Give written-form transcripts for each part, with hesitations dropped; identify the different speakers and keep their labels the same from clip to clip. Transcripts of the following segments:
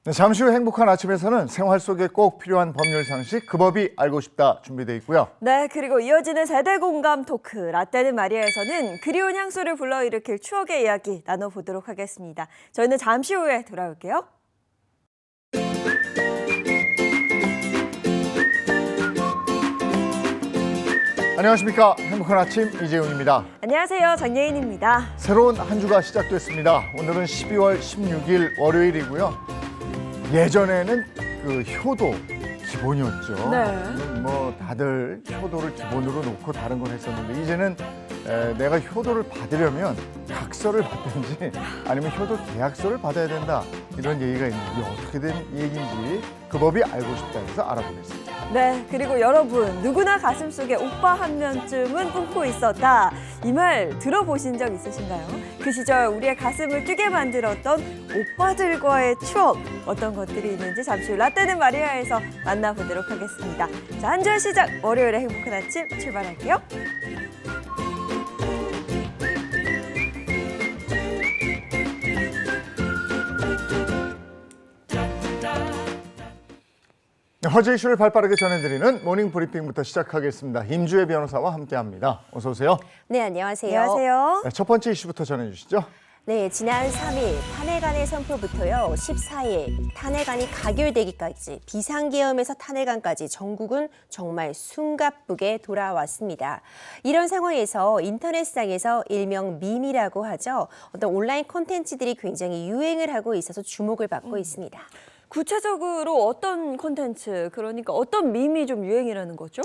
Speaker 1: 네, 잠시 후 행복한 아침에서는 생활 속에 꼭 필요한 법률 상식, 그 법이 알고 싶다 준비되어 있고요.
Speaker 2: 네, 그리고 이어지는 세대 공감 토크 라떼는 마리아에서는 그리운 향수를 불러일으킬 추억의 이야기 나눠보도록 하겠습니다. 저희는 잠시 후에 돌아올게요.
Speaker 1: 안녕하십니까. 행복한 아침 이재훈입니다.
Speaker 2: 안녕하세요, 장예인입니다.
Speaker 1: 새로운 한 주가 시작됐습니다. 오늘은 12월 16일 월요일이고요. 예전에는 그 효도 기본이었죠.
Speaker 2: 네.
Speaker 1: 뭐 다들 효도를 기본으로 놓고 다른 걸 했었는데 이제는 내가 효도를 받으려면 각서를 받든지 아니면 효도 계약서를 받아야 된다 이런 얘기가 있는데 어떻게 된 얘기인지 그 법이 알고 싶다 해서 알아보겠습니다.
Speaker 2: 네, 그리고 여러분 누구나 가슴속에 오빠 한 면쯤은 품고 있었다. 이 말 들어보신 적 있으신가요? 그 시절 우리의 가슴을 뛰게 만들었던 오빠들과의 추억 어떤 것들이 있는지 잠시 후 라떼는 마리아에서 만나보도록 하겠습니다. 자, 한 주의 시작 월요일의 행복한 아침 출발할게요.
Speaker 1: 화제 이슈를 발빠르게 전해드리는 모닝 브리핑부터 시작하겠습니다. 임주혜 변호사와 함께합니다. 어서 오세요.
Speaker 3: 네, 안녕하세요.
Speaker 2: 안녕하세요.
Speaker 1: 네, 첫 번째 이슈부터 전해주시죠.
Speaker 3: 네, 지난 3일 탄핵안의 선포부터요. 14일 탄핵안이 가결되기까지 비상계엄에서 탄핵안까지 전국은 정말 숨가쁘게 돌아왔습니다. 이런 상황에서 인터넷상에서 일명 밈이라고 하죠. 어떤 온라인 콘텐츠들이 굉장히 유행을 하고 있어서 주목을 받고 있습니다.
Speaker 2: 구체적으로 어떤 콘텐츠, 그러니까 어떤 밈이 좀 유행이라는 거죠?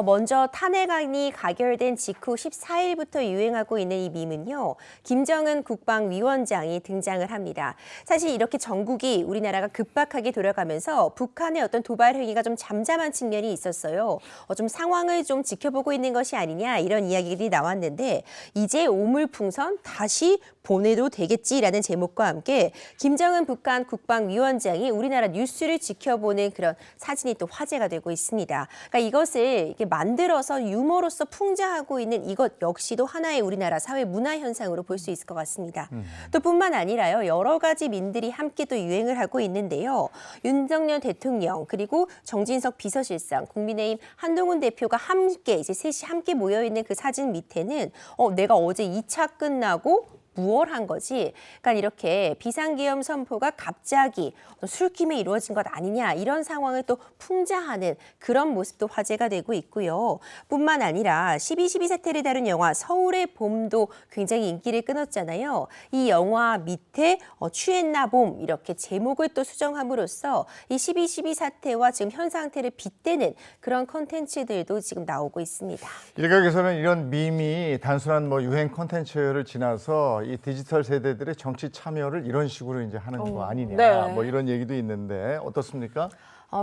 Speaker 3: 먼저 탄핵안이 가결된 직후 14일부터 유행하고 있는 이 밈은요. 김정은 국방위원장이 등장을 합니다. 사실 이렇게 전국이 우리나라가 급박하게 돌아가면서 북한의 어떤 도발 행위가 좀 잠잠한 측면이 있었어요. 좀 상황을 좀 지켜보고 있는 것이 아니냐 이런 이야기들이 나왔는데 이제 오물풍선 다시 보내도 되겠지라는 제목과 함께 김정은 북한 국방위원장이 우리나라 뉴스를 지켜보는 그런 사진이 또 화제가 되고 있습니다. 그러니까 이것을 이렇게 만들어서 유머로서 풍자하고 있는 이것 역시도 하나의 우리나라 사회 문화 현상으로 볼 수 있을 것 같습니다. 또 뿐만 아니라요. 여러 가지 밈들이 함께 또 유행을 하고 있는데요. 윤석열 대통령 그리고 정진석 비서실장, 국민의힘 한동훈 대표가 함께 이제 셋이 함께 모여 있는 그 사진 밑에는 내가 어제 2차 끝나고 무얼 한 거지? 그러니까 이렇게 비상계엄 선포가 갑자기 술김에 이루어진 것 아니냐 이런 상황을 또 풍자하는 그런 모습도 화제가 되고 있고요. 뿐만 아니라 12.12 사태를 다룬 영화 서울의 봄도 굉장히 인기를 끊었잖아요. 이 영화 밑에 취했나 봄 이렇게 제목을 또 수정함으로써 이 12.12 사태와 지금 현 상태를 빗대는 그런 콘텐츠들도 지금 나오고 있습니다.
Speaker 1: 일각에서는 이런 밈이 단순한 뭐 유행 콘텐츠를 지나서 이 디지털 세대들의 정치 참여를 이런 식으로 이제 하는 거 아니냐
Speaker 2: 네.
Speaker 1: 뭐 이런 얘기도 있는데 어떻습니까?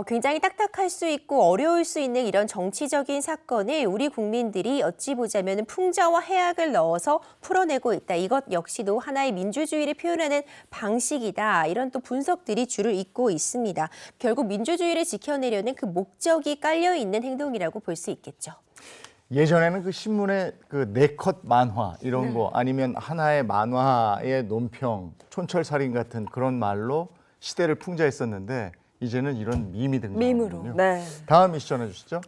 Speaker 3: 굉장히 딱딱할 수 있고 어려울 수 있는 이런 정치적인 사건을 우리 국민들이 어찌 보자면 풍자와 해악을 넣어서 풀어내고 있다. 이것 역시도 하나의 민주주의를 표현하는 방식이다. 이런 또 분석들이 줄을 잇고 있습니다. 결국 민주주의를 지켜내려는 그 목적이 깔려 있는 행동이라고 볼 수 있겠죠.
Speaker 1: 예전에는 그 신문에 그 네컷 만화 이런 거 아니면 하나의 만화의 논평, 촌철살인 같은 그런 말로 시대를 풍자했었는데 이제는 이런 밈이 등장하는군요.
Speaker 2: 밈으로. 네.
Speaker 1: 다음 이슈 전해주시죠.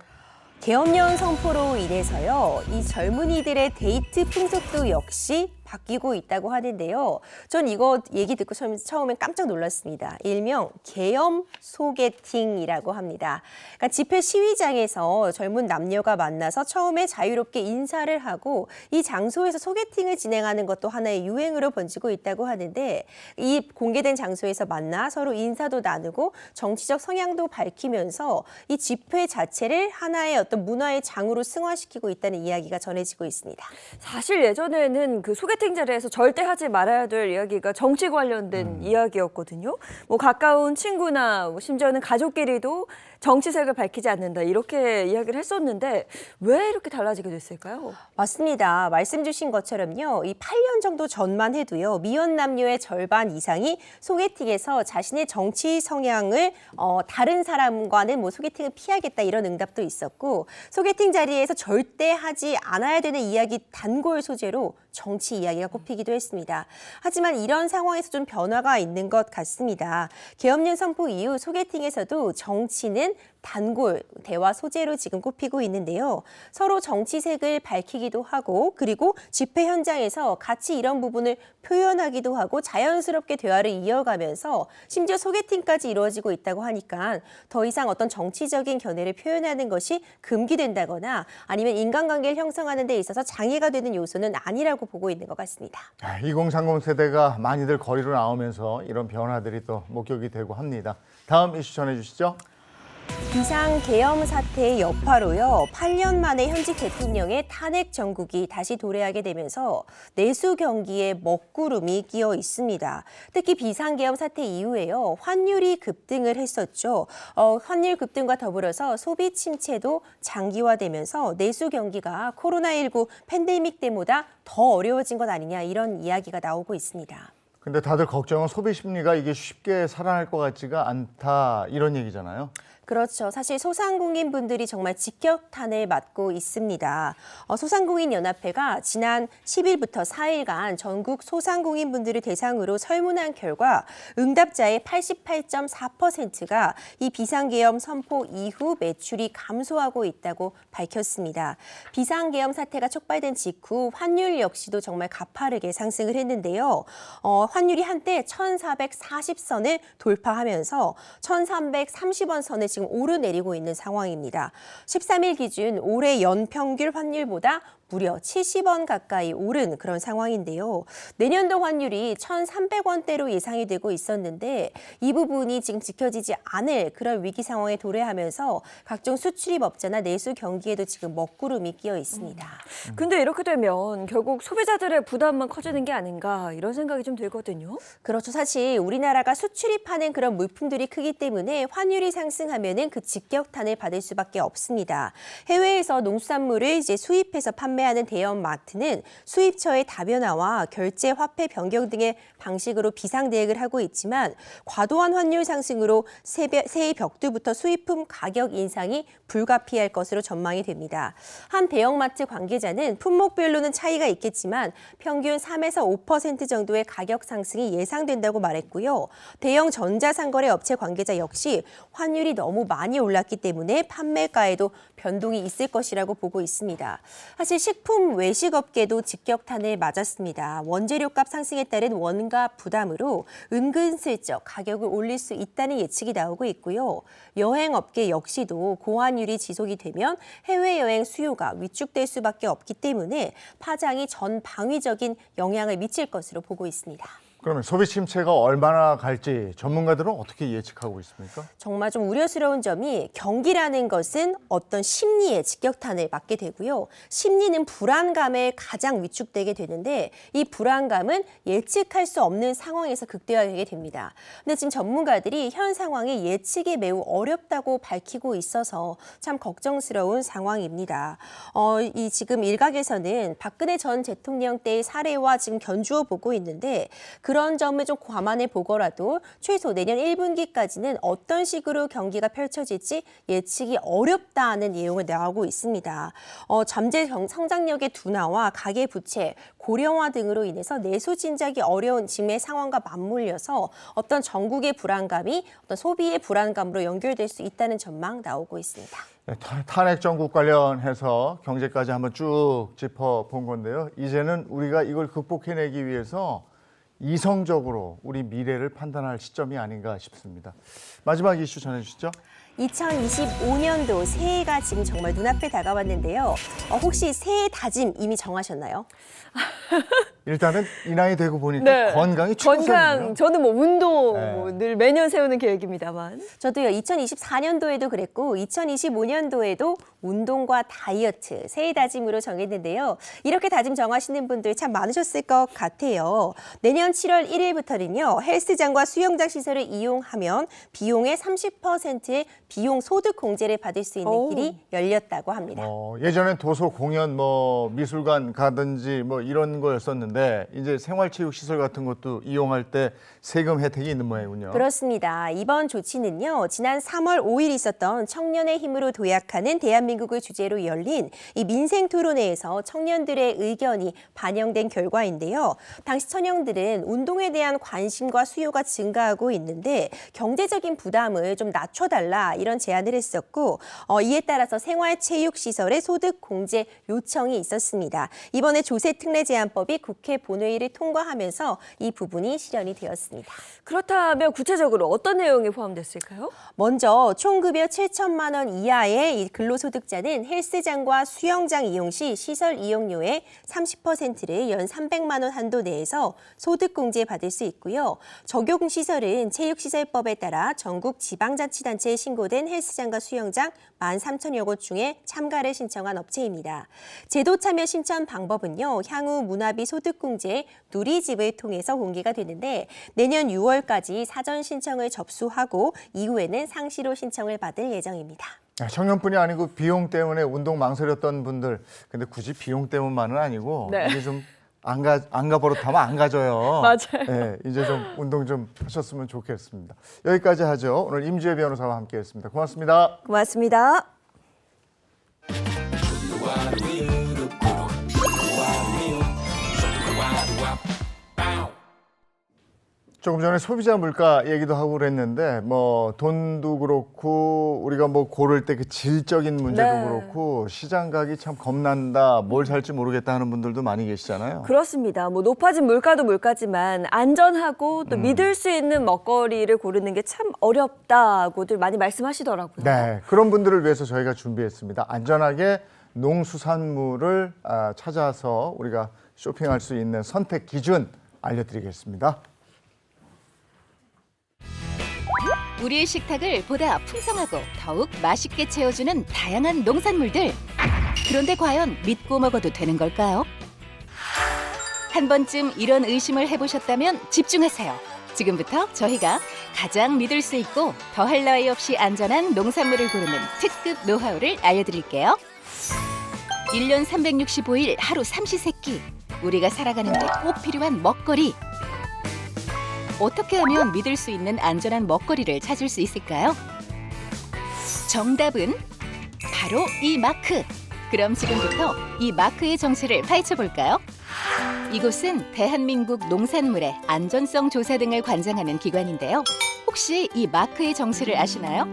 Speaker 3: 계엄령 선포로 인해서요. 이 젊은이들의 데이트 풍속도 역시 바뀌고 있다고 하는데요. 전 이거 얘기 듣고 처음엔 깜짝 놀랐습니다. 일명 계엄 소개팅이라고 합니다. 그러니까 집회 시위장에서 젊은 남녀가 만나서 처음에 자유롭게 인사를 하고 이 장소에서 소개팅을 진행하는 것도 하나의 유행으로 번지고 있다고 하는데 이 공개된 장소에서 만나 서로 인사도 나누고 정치적 성향도 밝히면서 이 집회 자체를 하나의 어떤 문화의 장으로 승화시키고 있다는 이야기가 전해지고 있습니다.
Speaker 2: 사실 예전에는 그 소개팅 자리에서 절대 하지 말아야 될 이야기가 정치 관련된 이야기였거든요. 뭐 가까운 친구나 뭐 심지어는 가족끼리도 정치색을 밝히지 않는다 이렇게 이야기를 했었는데 왜 이렇게 달라지게 됐을까요?
Speaker 3: 맞습니다. 말씀 주신 것처럼요. 이 8년 정도 전만 해도요. 미혼 남녀의 절반 이상이 소개팅에서 자신의 정치 성향을 다른 사람과는 뭐 소개팅을 피하겠다 이런 응답도 있었고 소개팅 자리에서 절대 하지 않아야 되는 이야기 단골 소재로 정치 이야기 이야기가 꼽히기도 했습니다. 하지만 이런 상황에서 좀 변화가 있는 것 같습니다. 계엄령 선포 이후 소개팅에서도 정치는 단골, 대화 소재로 지금 꼽히고 있는데요. 서로 정치색을 밝히기도 하고 그리고 집회 현장에서 같이 이런 부분을 표현하기도 하고 자연스럽게 대화를 이어가면서 심지어 소개팅까지 이루어지고 있다고 하니까 더 이상 어떤 정치적인 견해를 표현하는 것이 금기된다거나 아니면 인간관계를 형성하는 데 있어서 장애가 되는 요소는 아니라고 보고 있는 것 같습니다.
Speaker 1: 2030 세대가 많이들 거리로 나오면서 이런 변화들이 또 목격이 되고 합니다. 다음 이슈 전해주시죠.
Speaker 3: 비상계엄 사태의 여파로요. 8년 만에 현직 대통령의 탄핵 정국이 다시 도래하게 되면서 내수 경기에 먹구름이 끼어 있습니다. 특히 비상계엄 사태 이후에요. 환율이 급등을 했었죠. 환율 급등과 더불어서 소비 침체도 장기화되면서 내수 경기가 코로나19 팬데믹 때보다 더 어려워진 것 아니냐 이런 이야기가 나오고 있습니다.
Speaker 1: 근데 다들 걱정은 소비 심리가 이게 쉽게 살아날 것 같지가 않다 이런 얘기잖아요.
Speaker 3: 그렇죠. 사실 소상공인 분들이 정말 직격탄을 맞고 있습니다. 소상공인연합회가 지난 10일부터 4일간 전국 소상공인 분들을 대상으로 설문한 결과 응답자의 88.4%가 이 비상계엄 선포 이후 매출이 감소하고 있다고 밝혔습니다. 비상계엄 사태가 촉발된 직후 환율 역시도 정말 가파르게 상승을 했는데요. 환율이 한때 1,440선을 돌파하면서 1,330원 선을 지금 오르내리고 있는 상황입니다. 13일 기준 올해 연평균 환율보다 무려 70원 가까이 오른 그런 상황인데요. 내년도 환율이 1,300원대로 예상이 되고 있었는데 이 부분이 지금 지켜지지 않을 그런 위기 상황에 도래하면서 각종 수출입업자나 내수 경기에도 지금 먹구름이 끼어 있습니다.
Speaker 2: 근데 이렇게 되면 결국 소비자들의 부담만 커지는 게 아닌가 이런 생각이 좀 들거든요.
Speaker 3: 그렇죠. 사실 우리나라가 수출입하는 그런 물품들이 크기 때문에 환율이 상승하면은 그 직격탄을 받을 수밖에 없습니다. 해외에서 농수산물을 이제 수입해서 판매하는 대형 마트는 수입처의 다변화와 결제 화폐 변경 등의 방식으로 비상 대응을 하고 있지만 과도한 환율 상승으로 새해 벽두부터 수입품 가격 인상이 불가피할 것으로 전망이 됩니다. 한 대형마트 관계자는 품목별로는 차이가 있겠지만 평균 3에서 5% 정도의 가격 상승이 예상된다고 말했고요. 대형 전자상거래 업체 관계자 역시 환율이 너무 많이 올랐기 때문에 판매가에도 변동이 있을 것이라고 보고 있습니다. 사실 식품 외식업계도 직격탄을 맞았습니다. 원재료값 상승에 따른 원가 부담으로 은근슬쩍 가격을 올릴 수 있다는 예측이 나오고 있고요. 여행업계 역시도 고환율이 지속이 되면 해외여행 수요가 위축될 수밖에 없기 때문에 파장이 전방위적인 영향을 미칠 것으로 보고 있습니다.
Speaker 1: 그러면 소비 침체가 얼마나 갈지 전문가들은 어떻게 예측하고 있습니까?
Speaker 3: 정말 좀 우려스러운 점이 경기라는 것은 어떤 심리에 직격탄을 맞게 되고요. 심리는 불안감에 가장 위축되게 되는데 이 불안감은 예측할 수 없는 상황에서 극대화되게 됩니다. 근데 지금 전문가들이 현 상황이 예측이 매우 어렵다고 밝히고 있어서 참 걱정스러운 상황입니다. 이 지금 일각에서는 박근혜 전 대통령 때의 사례와 지금 견주어 보고 있는데 그런 점을 좀 감안해 보거라도 최소 내년 1분기까지는 어떤 식으로 경기가 펼쳐질지 예측이 어렵다는 내용을 나오고 있습니다. 잠재 성장력의 둔화와 가계 부채, 고령화 등으로 인해서 내수 진작이 어려운 지금의 상황과 맞물려서 어떤 전국의 불안감이 어떤 소비의 불안감으로 연결될 수 있다는 전망 나오고 있습니다.
Speaker 1: 네, 탄핵 정국 관련해서 경제까지 한번 쭉 짚어본 건데요. 이제는 우리가 이걸 극복해내기 위해서 이성적으로 우리 미래를 판단할 시점이 아닌가 싶습니다. 마지막 이슈 전해주시죠.
Speaker 3: 2025년도 새해가 지금 정말 눈앞에 다가왔는데요. 혹시 새해 다짐 이미 정하셨나요?
Speaker 1: 일단은 이 나이 되고 보니까
Speaker 2: 네.
Speaker 1: 건강이 최우선이에요.
Speaker 2: 저는 뭐 운동
Speaker 1: 네.
Speaker 2: 늘 매년 세우는 계획입니다만.
Speaker 3: 저도요. 2024년도에도 그랬고 2025년도에도 운동과 다이어트 새해 다짐으로 정했는데요. 이렇게 다짐 정하시는 분들 참 많으셨을 것 같아요. 내년 7월 1일부터는요. 헬스장과 수영장 시설을 이용하면 비용의 30%의 비용 소득 공제를 받을 수 있는
Speaker 2: 오.
Speaker 3: 길이 열렸다고 합니다.
Speaker 1: 예전엔 도서, 공연, 미술관 가든지 이런 거였었는데 이제 생활체육시설 같은 것도 이용할 때 세금 혜택이 있는 모양이군요.
Speaker 3: 그렇습니다. 이번 조치는요, 지난 3월 5일 있었던 청년의 힘으로 도약하는 대한민국을 주제로 열린 이 민생 토론회에서 청년들의 의견이 반영된 결과인데요. 당시 청년들은 운동에 대한 관심과 수요가 증가하고 있는데 경제적인 부담을 좀 낮춰달라 이런 제안을 했었고 이에 따라서 생활체육시설의 소득 공제 요청이 있었습니다. 이번에 조세특례제한법이 국회 본회의를 통과하면서 이 부분이 실현이 되었습니다.
Speaker 2: 그렇다면 구체적으로 어떤 내용이 포함됐을까요?
Speaker 3: 먼저 총급여 7천만 원 이하의 이 근로소득자는 헬스장과 수영장 이용 시 시설 이용료의 30%를 연 300만 원 한도 내에서 소득공제 받을 수 있고요. 적용시설은 체육시설법에 따라 전국 지방자치단체에 신고된 헬스장과 수영장 13,000여 곳 중에 참가를 신청한 업체입니다. 제도 참여 신청 방법은요. 향후 문화비 소득공제 누리집을 통해서 공개가 되는데 내년 6월까지 사전 신청을 접수하고 이후에는 상시로 신청을 받을 예정입니다.
Speaker 1: 청년뿐이 아니고 비용 때문에 운동 망설였던 분들, 근데 굳이 비용 때문만은 아니고
Speaker 2: 네.
Speaker 1: 이제 좀 안 가 버릇하면 안 가져요.
Speaker 2: 맞아요.
Speaker 1: 네, 이제 좀 운동 좀 하셨으면 좋겠습니다. 여기까지 하죠. 오늘 임지혜 변호사와 함께했습니다. 고맙습니다.
Speaker 2: 고맙습니다.
Speaker 1: 조금 전에 소비자 물가 얘기도 하고 그랬는데 돈도 그렇고 우리가 고를 때 그 질적인 문제도
Speaker 2: 네.
Speaker 1: 그렇고 시장 가기 참 겁난다, 뭘 살지 모르겠다 하는 분들도 많이 계시잖아요.
Speaker 2: 그렇습니다. 높아진 물가도 물가지만 안전하고 또 믿을 수 있는 먹거리를 고르는 게 참 어렵다고들 많이 말씀하시더라고요.
Speaker 1: 네, 그런 분들을 위해서 저희가 준비했습니다. 안전하게 농수산물을 찾아서 우리가 쇼핑할 수 있는 선택 기준 알려드리겠습니다.
Speaker 4: 우리의 식탁을 보다 풍성하고 더욱 맛있게 채워주는 다양한 농산물들. 그런데 과연 믿고 먹어도 되는 걸까요? 한 번쯤 이런 의심을 해보셨다면 집중하세요. 지금부터 저희가 가장 믿을 수 있고 더할 나위 없이 안전한 농산물을 고르는 특급 노하우를 알려드릴게요. 1년 365일 하루 삼시세끼. 우리가 살아가는 데 꼭 필요한 먹거리. 어떻게 하면 믿을 수 있는 안전한 먹거리를 찾을 수 있을까요? 정답은 바로 이 마크. 그럼 지금부터 이 마크의 정체를 파헤쳐볼까요? 이곳은 대한민국 농산물의 안전성 조사 등을 관장하는 기관인데요. 혹시 이 마크의 정체를 아시나요?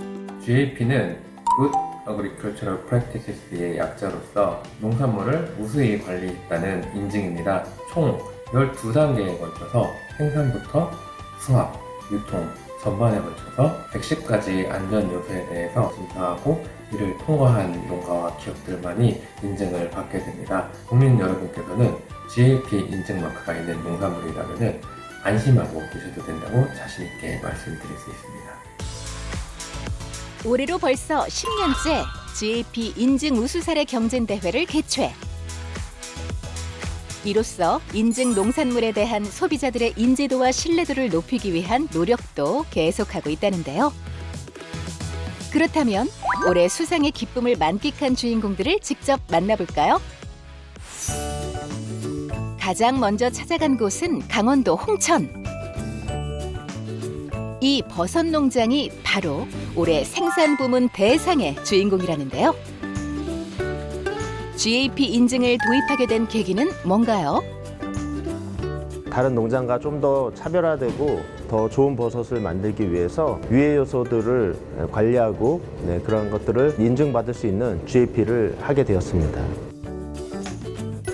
Speaker 5: GAP는 Good Agricultural Practices의 약자로서 농산물을 우수히 관리했다는 인증입니다. 총 12단계에 걸쳐서 생산부터 수확, 유통, 전반에 걸쳐서 110가지 안전 요소에 대해서 심사하고 이를 통과한 농가와 기업들만이 인증을 받게 됩니다. 국민 여러분께서는 GAP 인증 마크가 있는 농산물이라면 안심하고 드셔도 된다고 자신 있게 말씀드릴 수 있습니다.
Speaker 4: 올해로 벌써 10년째 GAP 인증 우수 사례 경쟁 대회를 개최. 이로써 인증 농산물에 대한 소비자들의 인지도와 신뢰도를 높이기 위한 노력도 계속하고 있다는데요. 그렇다면 올해 수상의 기쁨을 만끽한 주인공들을 직접 만나볼까요? 가장 먼저 찾아간 곳은 강원도 홍천. 이 버섯 농장이 바로 올해 생산 부문 대상의 주인공이라는데요. GAP 인증을 도입하게 된 계기는 뭔가요?
Speaker 6: 다른 농장과 좀 더 차별화되고 더 좋은 버섯을 만들기 위해서 유해 요소들을 관리하고 그런 것들을 인증받을 수 있는 GAP를 하게 되었습니다.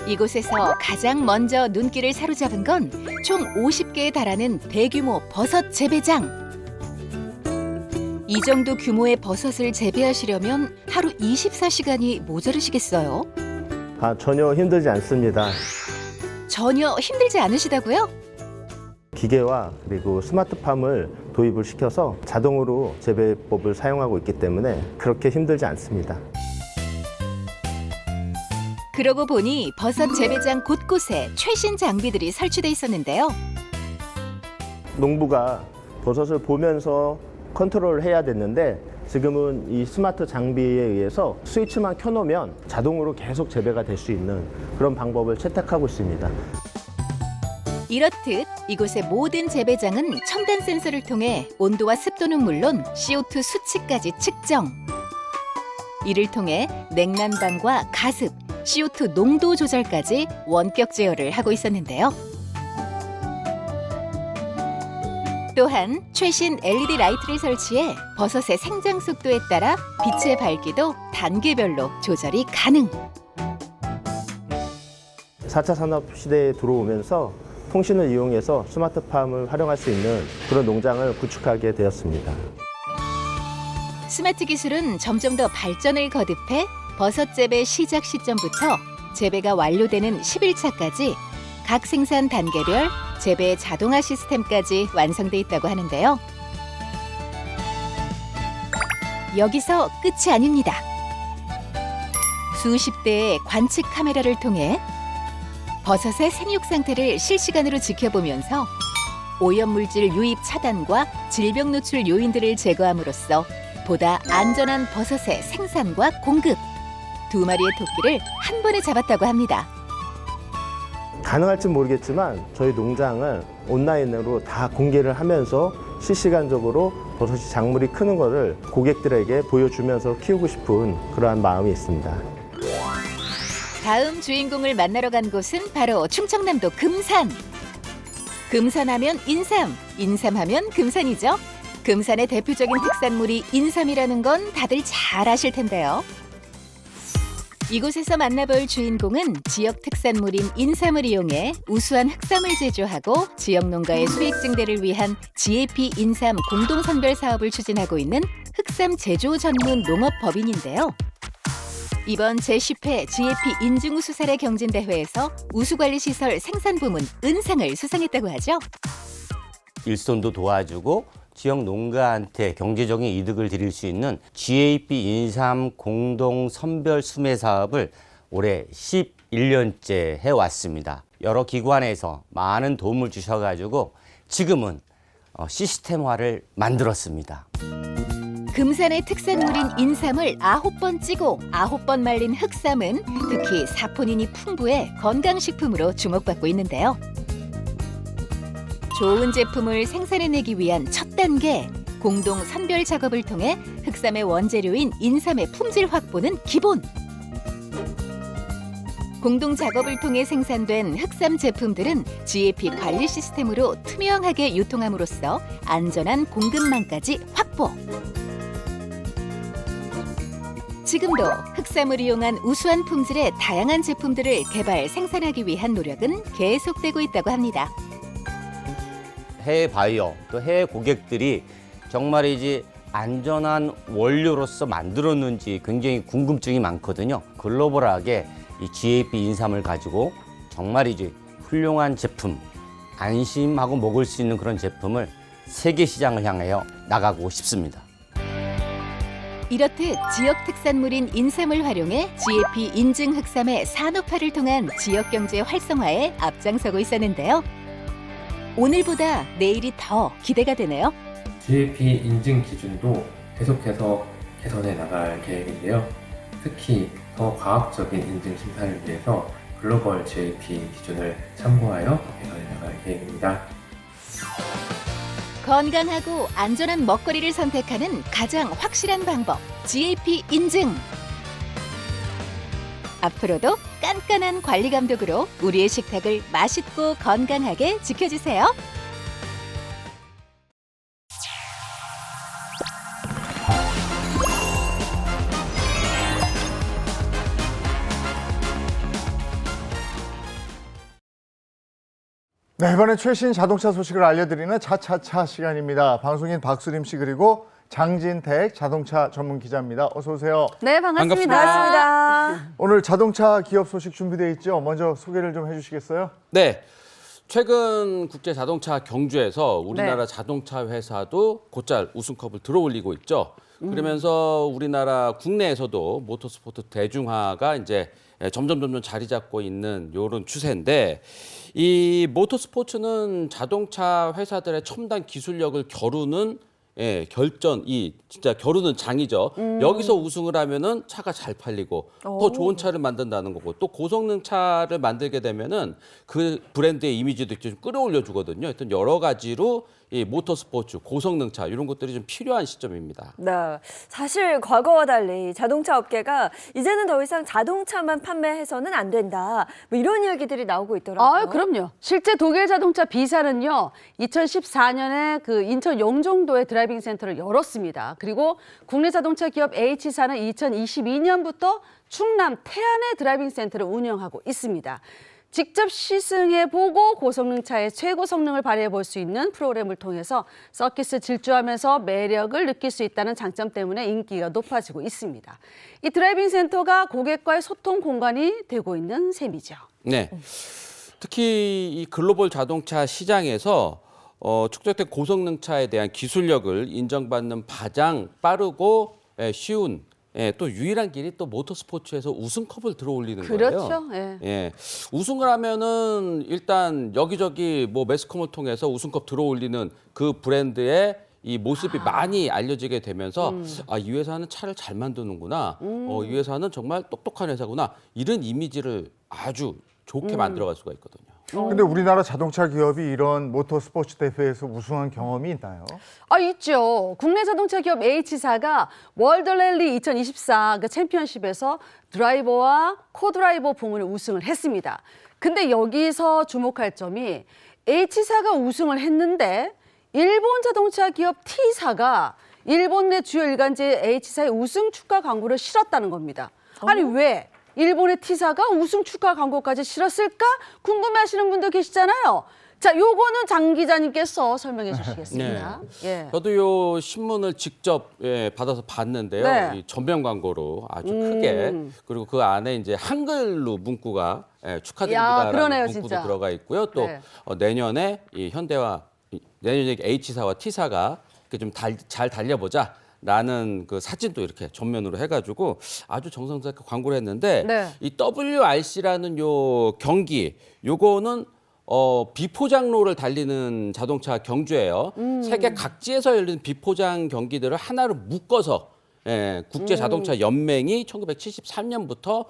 Speaker 4: 이곳에서 가장 먼저 눈길을 사로잡은 건 총 50개에 달하는 대규모 버섯 재배장. 이 정도 규모의 버섯을 재배하시려면 하루 24시간이 모자르시겠어요?
Speaker 6: 전혀 힘들지 않습니다.
Speaker 4: 전혀 힘들지 않으시다고요?
Speaker 6: 기계와 그리고 스마트팜을 도입을 시켜서 자동으로 재배법을 사용하고 있기 때문에 그렇게 힘들지 않습니다.
Speaker 4: 그러고 보니 버섯 재배장 곳곳에 최신 장비들이 설치돼 있었는데요.
Speaker 6: 농부가 버섯을 보면서 컨트롤을 해야 됐는데 지금은 이 스마트 장비에 의해서 스위치만 켜놓으면 자동으로 계속 재배가 될 수 있는 그런 방법을 채택하고 있습니다.
Speaker 4: 이렇듯 이곳의 모든 재배장은 첨단 센서를 통해 온도와 습도는 물론 CO2 수치까지 측정. 이를 통해 냉난방과 가습, CO2 농도 조절까지 원격 제어를 하고 있었는데요. 또한 최신 LED 라이트를 설치해 버섯의 생장 속도에 따라 빛의 밝기도 단계별로 조절이 가능.
Speaker 6: 4차 산업 시대에 들어오면서 통신을 이용해서 스마트팜을 활용할 수 있는 그런 농장을 구축하게 되었습니다.
Speaker 4: 스마트 기술은 점점 더 발전을 거듭해 버섯 재배 시작 시점부터 재배가 완료되는 10일차까지 각 생산 단계별 재배 자동화 시스템까지 완성돼 있다고 하는데요. 여기서 끝이 아닙니다. 수십 대의 관측 카메라를 통해 버섯의 생육 상태를 실시간으로 지켜보면서 오염물질 유입 차단과 질병 노출 요인들을 제거함으로써 보다 안전한 버섯의 생산과 공급, 2마리의 토끼를 한 번에 잡았다고 합니다.
Speaker 6: 가능할지 모르겠지만 저희 농장을 온라인으로 다 공개를 하면서 실시간적으로 버섯이 작물이 크는 것을 고객들에게 보여주면서 키우고 싶은 그러한 마음이 있습니다.
Speaker 4: 다음 주인공을 만나러 간 곳은 바로 충청남도 금산. 금산하면 인삼, 인삼하면 금산이죠. 금산의 대표적인 특산물이 인삼이라는 건 다들 잘 아실 텐데요. 이곳에서 만나볼 주인공은 지역 특산물인 인삼을 이용해 우수한 흑삼을 제조하고 지역 농가의 수익 증대를 위한 GAP 인삼 공동선별 사업을 추진하고 있는 흑삼 제조 전문 농업법인인데요. 이번 제10회 GAP 인증 우수 사례 경진대회에서 우수관리시설 생산부문 은상을 수상했다고 하죠.
Speaker 7: 일손도 도와주고 지역 농가한테 경제적인 이득을 드릴 수 있는 GAP 인삼 공동 선별 수매 사업을 올해 11년째 해왔습니다. 여러 기관에서 많은 도움을 주셔가지고 지금은 시스템화를 만들었습니다.
Speaker 4: 금산의 특산물인 인삼을 9번 찌고 9번 말린 흑삼은 특히 사포닌이 풍부해 건강식품으로 주목받고 있는데요. 좋은 제품을 생산해내기 위한 첫 단계, 공동 선별 작업을 통해 흑삼의 원재료인 인삼의 품질 확보는 기본. 공동 작업을 통해 생산된 흑삼 제품들은 GAP 관리 시스템으로 투명하게 유통함으로써 안전한 공급망까지 확보. 지금도 흑삼을 이용한 우수한 품질의 다양한 제품들을 개발, 생산하기 위한 노력은 계속되고 있다고 합니다.
Speaker 7: 해외 바이어 또 해외 고객들이 정말이지 안전한 원료로서 만들었는지 굉장히 궁금증이 많거든요. 글로벌하게 이 GAP 인삼을 가지고 정말이지 훌륭한 제품, 안심하고 먹을 수 있는 그런 제품을 세계 시장을 향하여 나가고 싶습니다.
Speaker 4: 이렇듯 지역 특산물인 인삼을 활용해 GAP 인증 흑삼의 산업화를 통한 지역 경제 활성화에 앞장서고 있었는데요. 오늘보다 내일이 더 기대가 되네요.
Speaker 5: GAP 인증 기준도 계속해서 개선해 나갈 계획인데요. 특히 더 과학적인 인증 심사를 위해서 글로벌 GAP 기준을 참고하여 개선해 나갈 계획입니다.
Speaker 4: 건강하고 안전한 먹거리를 선택하는 가장 확실한 방법, GAP 인증. 앞으로도 깐깐한 관리 감독으로 우리의 식탁을 맛있고 건강하게 지켜주세요.
Speaker 1: 네, 이번엔 최신 자동차 소식을 알려드리는 차차차 시간입니다. 방송인 박수림 씨 그리고 장진택 자동차 전문 기자입니다. 어서 오세요.
Speaker 2: 네, 반갑습니다.
Speaker 8: 반갑습니다.
Speaker 1: 오늘 자동차 기업 소식 준비되어 있죠? 먼저 소개를 좀 해주시겠어요?
Speaker 8: 네. 최근 국제 자동차 경주에서 우리나라
Speaker 2: 네.
Speaker 8: 자동차 회사도 곧잘 우승컵을 들어올리고 있죠. 그러면서 우리나라 국내에서도 모터스포트 대중화가 이제 점점 자리 잡고 있는 이런 추세인데, 이 모터스포츠는 자동차 회사들의 첨단 기술력을 겨루는 예, 결전이 진짜 겨루는 장이죠. 여기서 우승을 하면은 차가 잘 팔리고 더 좋은 차를 만든다는 거고 또 고성능 차를 만들게 되면은 그 브랜드의 이미지도 좀 끌어올려 주거든요. 하여튼 여러 가지로 이 모터스포츠, 고성능 차 이런 것들이 좀 필요한 시점입니다.
Speaker 2: 네, 사실 과거와 달리 자동차 업계가 이제는 더 이상 자동차만 판매해서는 안 된다. 뭐 이런 이야기들이 나오고 있더라고요.
Speaker 9: 아, 그럼요. 실제 독일 자동차 B사는요, 2014년에 그 인천 영종도에 드라이빙 센터를 열었습니다. 그리고 국내 자동차 기업 H사는 2022년부터 충남 태안에 드라이빙 센터를 운영하고 있습니다. 직접 시승해보고 고성능차의 최고 성능을 발휘해볼 수 있는 프로그램을 통해서 서킷을 질주하면서 매력을 느낄 수 있다는 장점 때문에 인기가 높아지고 있습니다. 이 드라이빙 센터가 고객과의 소통 공간이 되고 있는 셈이죠.
Speaker 8: 네. 특히 이 글로벌 자동차 시장에서 축적된 고성능 차에 대한 기술력을 인정받는 가장 빠르고 쉬운 또 유일한 길이 또 모터스포츠에서 우승컵을 들어올리는 거예요.
Speaker 9: 그렇죠. 예.
Speaker 8: 예. 우승을 하면은 일단 여기저기 뭐 매스컴을 통해서 우승컵 들어올리는 그 브랜드의 이 모습이 많이 알려지게 되면서 아, 이 회사는 차를 잘 만드는구나. 이 회사는 정말 똑똑한 회사구나. 이런 이미지를 아주 좋게 만들어갈 수가 있거든요.
Speaker 1: 근데 우리나라 자동차 기업이 이런 모터스포츠 대회에서 우승한 경험이 있나요?
Speaker 9: 아, 있죠. 국내 자동차 기업 H사가 월드랠리 2024 그 챔피언십에서 드라이버와 코드라이버 부문을 우승을 했습니다. 근데 여기서 주목할 점이 H사가 우승을 했는데 일본 자동차 기업 T사가 일본 내 주요 일간지 H사의 우승 축하 광고를 실었다는 겁니다. 아니 왜? 일본의 T사가 우승 축하 광고까지 실었을까? 궁금해하시는 분들 계시잖아요. 자, 요거는 장 기자님께서 설명해 주시겠습니다. 예.
Speaker 8: 저도 요 신문을 직접 받아서 봤는데요.
Speaker 9: 네.
Speaker 8: 이 전면 광고로 아주 크게 그리고 그 안에 이제 한글로 문구가
Speaker 9: 야,
Speaker 8: 축하드립니다라는
Speaker 9: 그러네요,
Speaker 8: 문구도
Speaker 9: 진짜.
Speaker 8: 들어가 있고요. 또
Speaker 9: 네.
Speaker 8: 내년에 이 현대와 내년에 H사와 T사가 좀 잘 달려보자. 라는 그 사진도 이렇게 전면으로 해가지고 아주 정성스럽게 광고를 했는데
Speaker 9: 네.
Speaker 8: 이 WRC라는 요 경기 요거는 비포장로를 달리는 자동차 경주예요. 세계 각지에서 열리는 비포장 경기들을 하나로 묶어서 국제 자동차 연맹이 1973년부터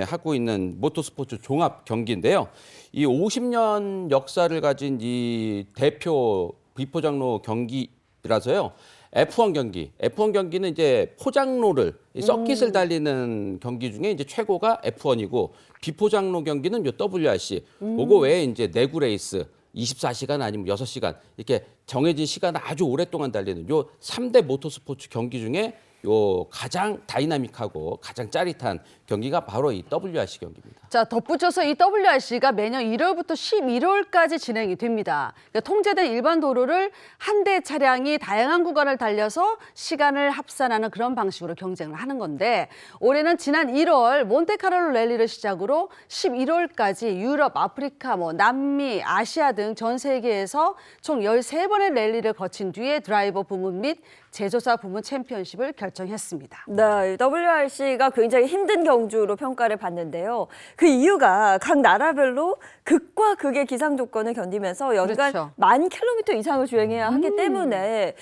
Speaker 8: 하고 있는 모터스포츠 종합 경기인데요. 이 50년 역사를 가진 이 대표 비포장로 경기라서요. F1 경기는 이제 포장로를 이 서킷을 달리는 경기 중에 이제 최고가 F1이고 비포장로 경기는 요 WRC. 그거 외에 이제 내구 레이스 24시간 아니면 6시간 이렇게 정해진 시간 아주 오랫동안 달리는 요 3대 모터스포츠 경기 중에 요 가장 다이나믹하고 가장 짜릿한 경기가 바로 이 WRC 경기입니다.
Speaker 9: 자, 덧붙여서 이 WRC가 매년 1월부터 11월까지 진행이 됩니다. 그러니까 통제된 일반 도로를 한 대 차량이 다양한 구간을 달려서 시간을 합산하는 그런 방식으로 경쟁을 하는 건데 올해는 지난 1월 몬테카를로 랠리를 시작으로 11월까지 유럽, 아프리카, 남미, 아시아 등 전 세계에서 총 13번의 랠리를 거친 뒤에 드라이버 부문 및 제조사 부문 챔피언십을 결정했습니다.
Speaker 2: 네, WRC가 굉장히 힘든 경주로 평가를 받는데요. 그 이유가 각 나라별로 극과 극의 기상 조건을 견디면서 연간
Speaker 9: 그렇죠.
Speaker 2: 10,000km 이상을 주행해야 하기 때문에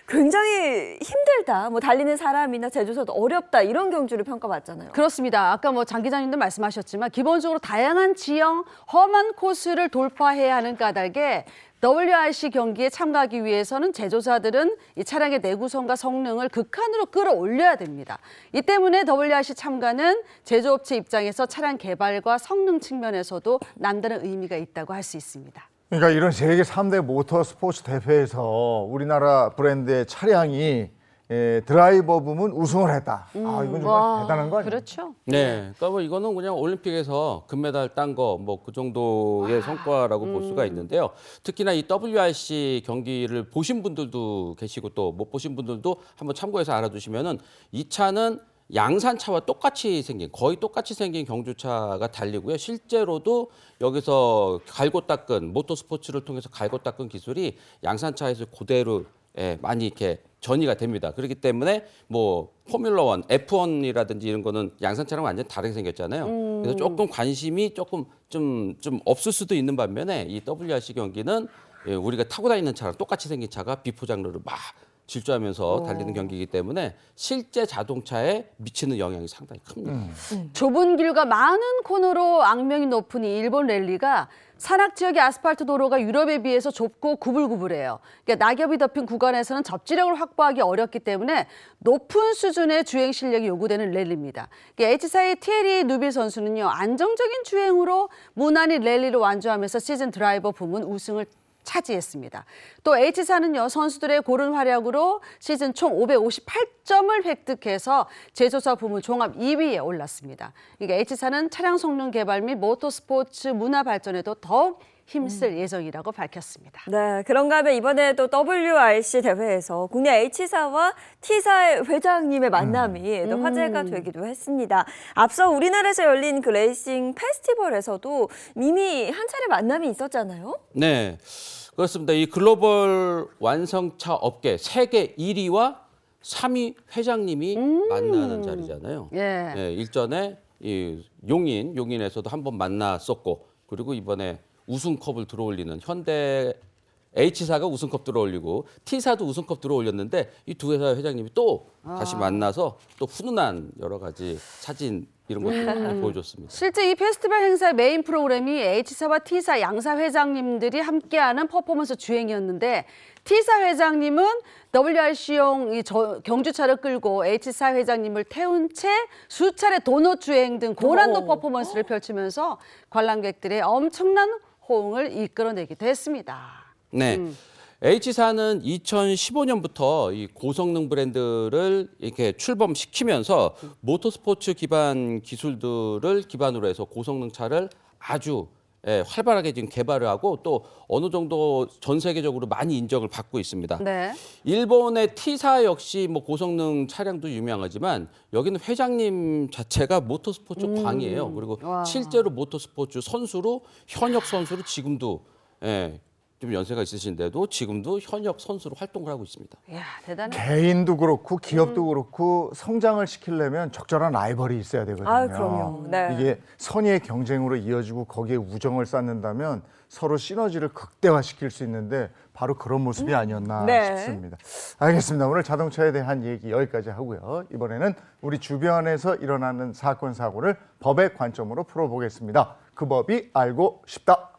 Speaker 2: 굉장히 힘들다. 달리는 사람이나 제조사도 어렵다. 이런 경주를 평가받잖아요.
Speaker 9: 그렇습니다. 아까 장 기자님도 말씀하셨지만 기본적으로 다양한 지형, 험한 코스를 돌파해야 하는 까닭에 WRC 경기에 참가하기 위해서는 제조사들은 이 차량의 내구성과 성능을 극한으로 끌어올려야 됩니다. 이 때문에 WRC 참가는 제조업체 입장에서 차량 개발과 성능 측면에서도 남다른 의미가 있다고 할 수 있습니다.
Speaker 1: 그러니까 이런 세계 3대 모터스포츠 대회에서 우리나라 브랜드의 차량이 드라이버 부문 우승을 했다. 아, 이건 정말 대단한 거 아니에요?
Speaker 9: 그렇죠.
Speaker 8: 네, 그러니까 뭐 이거는 그냥 올림픽에서 금메달 딴 거 그 정도의 성과라고 볼 수가 있는데요. 특히나 이 WRC 경기를 보신 분들도 계시고 또 못 보신 분들도 한번 참고해서 알아두시면은 이 차는 양산차와 거의 똑같이 생긴 경주차가 달리고요. 실제로도 여기서 갈고 닦은 모터스포츠를 통해서 갈고 닦은 기술이 양산차에서 그대로 많이 이렇게 전이가 됩니다. 그렇기 때문에 포뮬러 1, F1이라든지 이런 거는 양산차랑 완전 다르게 생겼잖아요. 그래서 조금 관심이 좀 없을 수도 있는 반면에 이 WRC 경기는 우리가 타고 다니는 차랑 똑같이 생긴 차가 비포장로를 막 질주하면서 달리는 경기이기 때문에 실제 자동차에 미치는 영향이 상당히 큽니다.
Speaker 9: 좁은 길과 많은 코너로 악명이 높은 이 일본 랠리가 산악 지역의 아스팔트 도로가 유럽에 비해서 좁고 구불구불해요. 그러니까 낙엽이 덮인 구간에서는 접지력을 확보하기 어렵기 때문에 높은 수준의 주행 실력이 요구되는 랠리입니다. 그러니까 H사의 티에리 누빌 선수는요, 안정적인 주행으로 무난히 랠리를 완주하면서 시즌 드라이버 부문 우승을 차지했습니다. 또 H사는요, 선수들의 고른 활약으로 시즌 총 558점을 획득해서 제조사 부문 종합 2위에 올랐습니다. 그러니까 H사는 차량 성능 개발 및 모터스포츠 문화 발전에도 더욱 힘쓸 예정이라고 밝혔습니다.
Speaker 2: 네, 그런가 하면 이번에도 WRC 대회에서 국내 H사와 T사의 회장님의 만남이 또 화제가 되기도 했습니다. 앞서 우리나라에서 열린 그 레이싱 페스티벌에서도 이미 한 차례 만남이 있었잖아요.
Speaker 8: 네, 그렇습니다. 이 글로벌 완성차 업계 세계 1위와 3위 회장님이 만나는 자리잖아요.
Speaker 9: 예.
Speaker 8: 네, 일전에 이 용인에서도 한번 만났었고, 그리고 이번에 우승컵을 들어올리는 현대 H사가 우승컵 들어올리고 T사도 우승컵 들어올렸는데 이 두 회사 회장님이 또 다시 만나서 또 훈훈한 여러 가지 사진 이런 것들 보여줬습니다.
Speaker 9: 실제 이 페스티벌 행사의 메인 프로그램이 H사와 T사 양사 회장님들이 함께하는 퍼포먼스 주행이었는데, T사 회장님은 WRC용 이 경주차를 끌고 H사 회장님을 태운 채 수차례 도넛 주행 등 고난도 퍼포먼스를 펼치면서 관람객들의 엄청난 호응을 이끌어내기도 했습니다.
Speaker 8: 네. H사는 2015년부터 이 고성능 브랜드를 이렇게 출범시키면서 모터스포츠 기반 기술들을 기반으로 해서 고성능 차를 아주 활발하게 지금 개발을 하고 또 어느 정도 전 세계적으로 많이 인정을 받고 있습니다.
Speaker 9: 네.
Speaker 8: 일본의 T사 역시 뭐 고성능 차량도 유명하지만 여기는 회장님 자체가 모터스포츠 광이에요. 그리고
Speaker 9: 와.
Speaker 8: 실제로 모터스포츠 선수로 현역 선수로 지금도 좀 연세가 있으신데도 지금도 현역 선수로 활동을 하고 있습니다.
Speaker 9: 이야, 대단해.
Speaker 1: 개인도 그렇고 기업도 그렇고 성장을 시키려면 적절한 라이벌이 있어야 되거든요.
Speaker 2: 아, 그럼요. 네.
Speaker 1: 이게 선의의 경쟁으로 이어지고 거기에 우정을 쌓는다면 서로 시너지를 극대화시킬 수 있는데 바로 그런 모습이 아니었나
Speaker 2: 네.
Speaker 1: 싶습니다. 알겠습니다. 오늘 자동차에 대한 얘기 여기까지 하고요. 이번에는 우리 주변에서 일어나는 사건, 사고를 법의 관점으로 풀어보겠습니다. 그 법이 알고 싶다.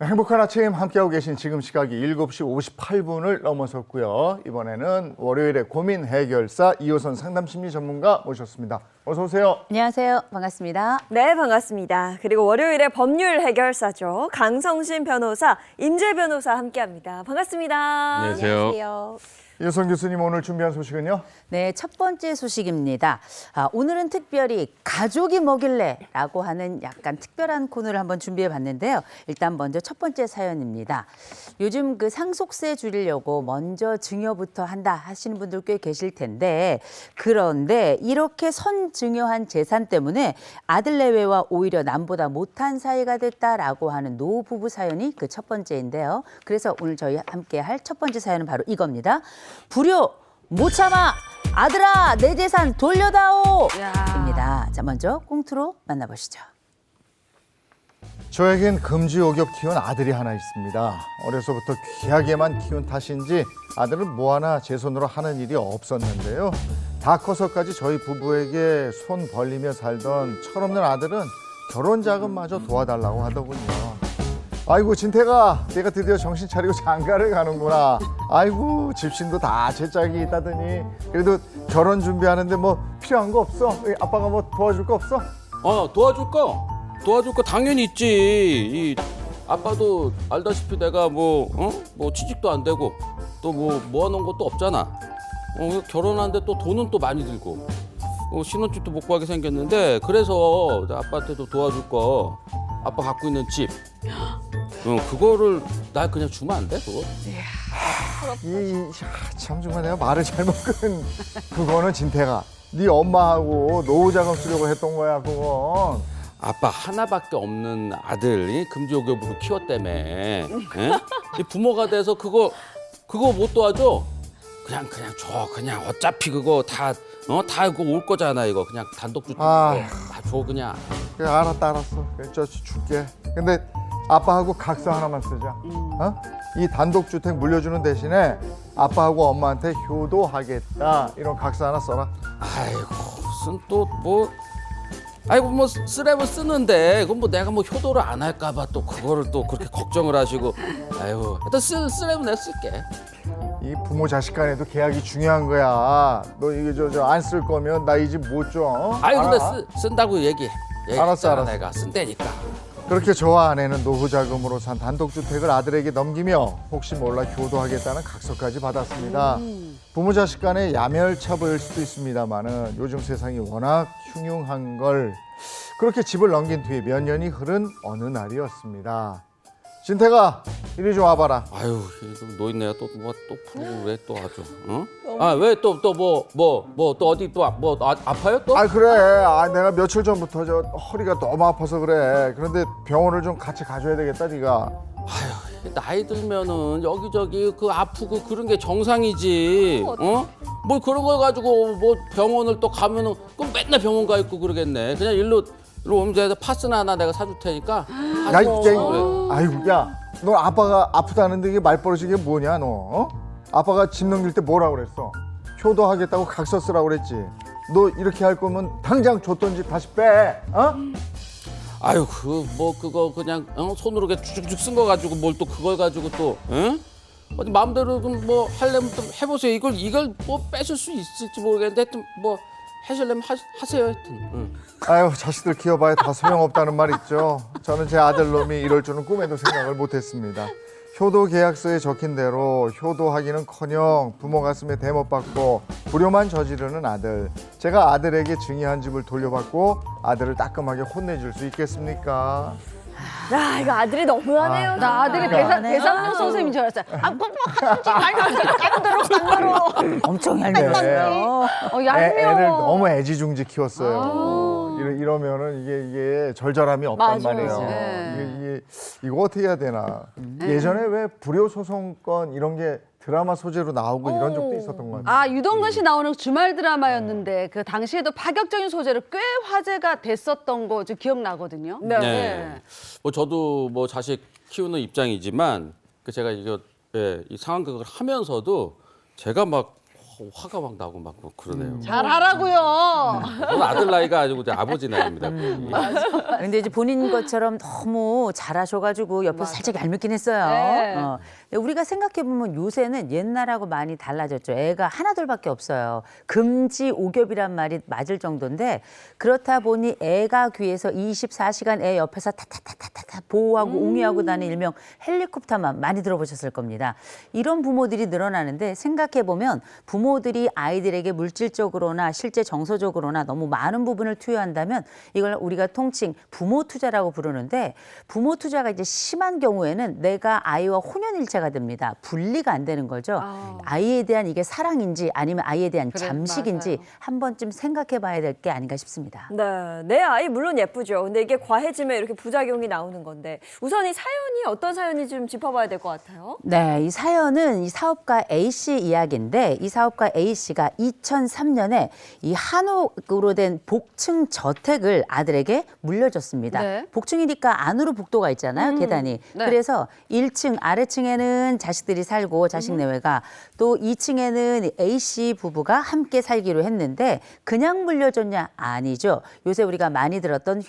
Speaker 1: 행복한 아침 함께하고 계신 지금 시각이 7시 58분을 넘어섰고요. 이번에는 월요일의 고민 해결사 이호선 상담심리 전문가 모셨습니다. 어서 오세요.
Speaker 10: 안녕하세요. 반갑습니다.
Speaker 2: 네, 반갑습니다. 그리고 월요일에 법률 해결사죠. 강성신 변호사, 임재 변호사 함께합니다. 반갑습니다.
Speaker 3: 안녕하세요.
Speaker 1: 이호선 교수님 오늘 준비한 소식은요?
Speaker 10: 네, 첫 번째 소식입니다. 오늘은 특별히 가족이 뭐길래 라고 하는 약간 특별한 코너를 한번 준비해 봤는데요. 일단 먼저 첫 번째 사연입니다. 요즘 그 상속세 줄이려고 먼저 증여부터 한다 하시는 분들 꽤 계실 텐데, 그런데 이렇게 선증여한 재산 때문에 아들 내외와 오히려 남보다 못한 사이가 됐다라고 하는 노부부 사연이 그 첫 번째인데요. 그래서 오늘 저희 함께 할 첫 번째 사연은 바로 이겁니다. 불효 못 참아 아들아 내 재산 돌려다오 입니다. 자, 먼저 꽁트로 만나보시죠.
Speaker 1: 저에겐 금지옥엽 키운 아들이 하나 있습니다. 어려서부터 귀하게만 키운 탓인지 아들은 뭐 하나 제 손으로 하는 일이 없었는데요. 다 커서까지 저희 부부에게 손 벌리며 살던 철없는 아들은 결혼 자금마저 도와달라고 하더군요. 아이고 진태가 내가 드디어 정신 차리고 장가를 가는구나. 아이고 집신도 다 제 짝이 있다더니 그래도 결혼 준비하는데 뭐 필요한 거 없어? 아빠가 뭐 도와줄 거 없어?
Speaker 8: 도와줄 거 당연히 있지. 이 아빠도 알다시피 내가 뭐 취직도 안 되고 또 뭐 모아놓은 것도 없잖아. 결혼하는데 또 돈은 또 많이 들고 신혼집도 못 구하게 생겼는데, 그래서 아빠한테도 도와줄 거 아빠 갖고 있는 집 그거를 나 그냥 주면 안 돼? 그거?
Speaker 1: 참 정말 내가 말을 잘못 끈. 그거는 진태가 네 엄마하고 노후자금 쓰려고 했던 거야 그건.
Speaker 8: 아빠 하나밖에 없는 아들이 금지옥엽으로 키웠다며. 이 부모가 돼서 그거 못 도와줘? 그냥 줘. 그냥 어차피 그거 다 다 이거 올 거잖아 이거 그냥 단독주택
Speaker 1: 아.
Speaker 8: 줘 그냥.
Speaker 1: 그래, 알았어. 그래, 저 줄게. 근데 아빠하고 각서 하나만 쓰자. 어? 이 단독주택 물려주는 대신에 아빠하고 엄마한테 효도하겠다. 이런 각서 하나 써라.
Speaker 8: 아이고 무슨 또 뭐 아이고 뭐 쓰려면 쓰는데 그럼 뭐 내가 뭐 효도를 안 할까봐 또 그거를 또 그렇게 걱정을 하시고 아이고 일단 쓰려면 내가 쓸게.
Speaker 1: 이 부모 자식 간에도 계약이 중요한 거야. 너 이게 저 안 쓸 거면 나 이 집 못 줘. 어?
Speaker 8: 아이고 근데
Speaker 1: 알아?
Speaker 8: 쓴다고 얘기해.
Speaker 1: 알았어.
Speaker 8: 내가 쓴다니까.
Speaker 1: 그렇게 저와 아내는 노후 자금으로 산 단독주택을 아들에게 넘기며 혹시 몰라 효도하겠다는 각서까지 받았습니다. 부모 자식 간의 야멸차보일 수도 있습니다만은 요즘 세상이 워낙 흉흉한 걸 그렇게 집을 넘긴 뒤에 몇 년이 흐른 어느 날이었습니다. 진태가 이리 좀 와봐라.
Speaker 8: 아유 노인네가 또 푸르고 왜 또 아주 응? 아왜 또 뭐 또 어디 또 뭐 아파요 또?
Speaker 1: 아 그래. 내가 며칠 전부터 저 허리가 너무 아파서 그래. 그런데 병원을 좀 같이 가줘야 되겠다 네가.
Speaker 8: 아유 나이 들면은 여기저기 그 아프고 그런 게 정상이지. 어? 뭐 그런 걸 가지고 뭐 병원을 또 가면은 그럼 맨날 병원 가 있고 그러겠네. 그냥 일로 오면 돼. 파스나 하나 내가 사줄 테니까.
Speaker 1: 야, 아이고, 야, 너 아빠가 아프다는데 이게 말버릇이 이게 뭐냐, 너? 어? 아빠가 집 넘길 때 뭐라 그랬어? 효도하겠다고 각서 쓰라고 그랬지. 너 이렇게 할 거면 당장 줬던 집 다시 빼, 어?
Speaker 8: 아유 그거 그냥 손으로 이렇게 쭉쭉 쓴 거 가지고 뭘 또 그걸 가지고 또 응? 어디 마음대로 뭐 하려면 또 해보세요. 이걸 뭐 뺏을 수 있을지 모르겠는데 하여튼 뭐 하시려면 하세요 하여튼. 응.
Speaker 1: 아유, 자식들 키워봐야 다 소용없다는 말 있죠. 저는 제 아들놈이 이럴 줄은 꿈에도 생각을 못했습니다. 효도 계약서에 적힌 대로 효도하기는커녕 부모 가슴에 대못받고 불효만 저지르는 아들. 제가 아들에게 증여한 집을 돌려받고 아들을 따끔하게 혼내줄 수 있겠습니까?
Speaker 2: 야, 이거 아들이 너무하네요.
Speaker 9: 나 아들이 배상용 선생님인 줄 알았어요.
Speaker 10: 엄청 얄미웠어요.
Speaker 1: 애를 너무 애지중지 키웠어요. 이러면은 이게 절절함이 없단 말이에요.
Speaker 9: 네.
Speaker 1: 이거 어떻게 해야 되나? 예전에 왜 불효 소송건 이런 게 드라마 소재로 나오고 이런 적도 있었던 것 같아요.
Speaker 9: 아 유동근 씨 나오는 주말 드라마였는데 그 당시에도 파격적인 소재로 꽤 화제가 됐었던 거 좀 기억나거든요.
Speaker 8: 네. 뭐 저도 뭐 자식 키우는 입장이지만 제가 이 상황극을 하면서도 제가 막 화가 막 나고 막 그러네요.
Speaker 9: 잘하라고요.
Speaker 8: 저는 아들 나이가 아니고 이제 아버지 나이입니다.
Speaker 10: 근데 이제 본인 것처럼 너무 잘하셔가지고 옆에서 살짝 얄밉긴 했어요.
Speaker 9: 네.
Speaker 10: 근데 우리가 생각해보면 요새는 옛날하고 많이 달라졌죠. 애가 하나둘밖에 없어요. 금지 오겹이란 말이 맞을 정도인데 그렇다 보니 애가 귀에서 24시간 애 옆에서 타타타타타 보호하고 옹이하고 다니는 일명 헬리콥터만 많이 들어보셨을 겁니다. 이런 부모들이 늘어나는데 생각해보면 부모들이 아이들에게 물질적으로나 실제 정서적으로나 너무 많은 부분을 투여한다면 이걸 우리가 통칭 부모 투자라고 부르는데 부모 투자가 이제 심한 경우에는 내가 아이와 혼연일체가 됩니다. 분리가 안 되는 거죠. 아이에 대한 이게 사랑인지 아니면 아이에 대한 잠식인지 한 번쯤 생각해 봐야 될 게 아닌가 싶습니다.
Speaker 2: 네, 내 아이 물론 예쁘죠. 근데 이게 과해지면 이렇게 부작용이 나오는 건데 우선 이 사연이 어떤 사연인지 좀 짚어봐야 될 것 같아요.
Speaker 10: 네, 이 사연은 이 사업가 A씨 이야기인데 이 사업가 A씨가 2003년에 이 한옥으로 된 복층 저택을 아들에게 물려줬습니다.
Speaker 9: 네.
Speaker 10: 복층이니까 안으로 복도가 있잖아요, 계단이.
Speaker 9: 네.
Speaker 10: 그래서 1층 아래층에는 자식들이 살고 자식 내외가 또 2층에는 A씨 부부가 함께 살기로 했는데 그냥 물려줬냐? 아니죠. 요새 우리가 많이 들었던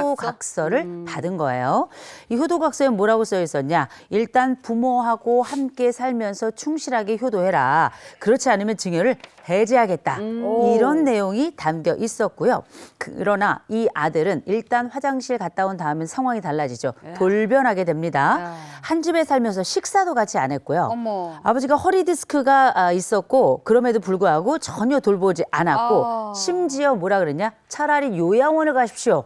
Speaker 10: 효도각서를 받은 거예요. 이 효도각서에 뭐라고 써 있었냐? 일단 부모하고 함께 살면서 충실하게 효도해라. 그렇지 않으면 증여를 해제하겠다. 이런 내용이 담겨 있었고요. 그러나 이 아들은 일단 화장실 갔다 온 다음엔 상황이 달라지죠. 돌변하게 됩니다. 한 집에 살면서 식사도 같이 안 했고요.
Speaker 9: 어머.
Speaker 10: 아버지가 허리 디스크가 있었고 그럼에도 불구하고 전혀 돌보지 않았고 심지어 뭐라 그랬냐? 차라리 요양원을 가십시오.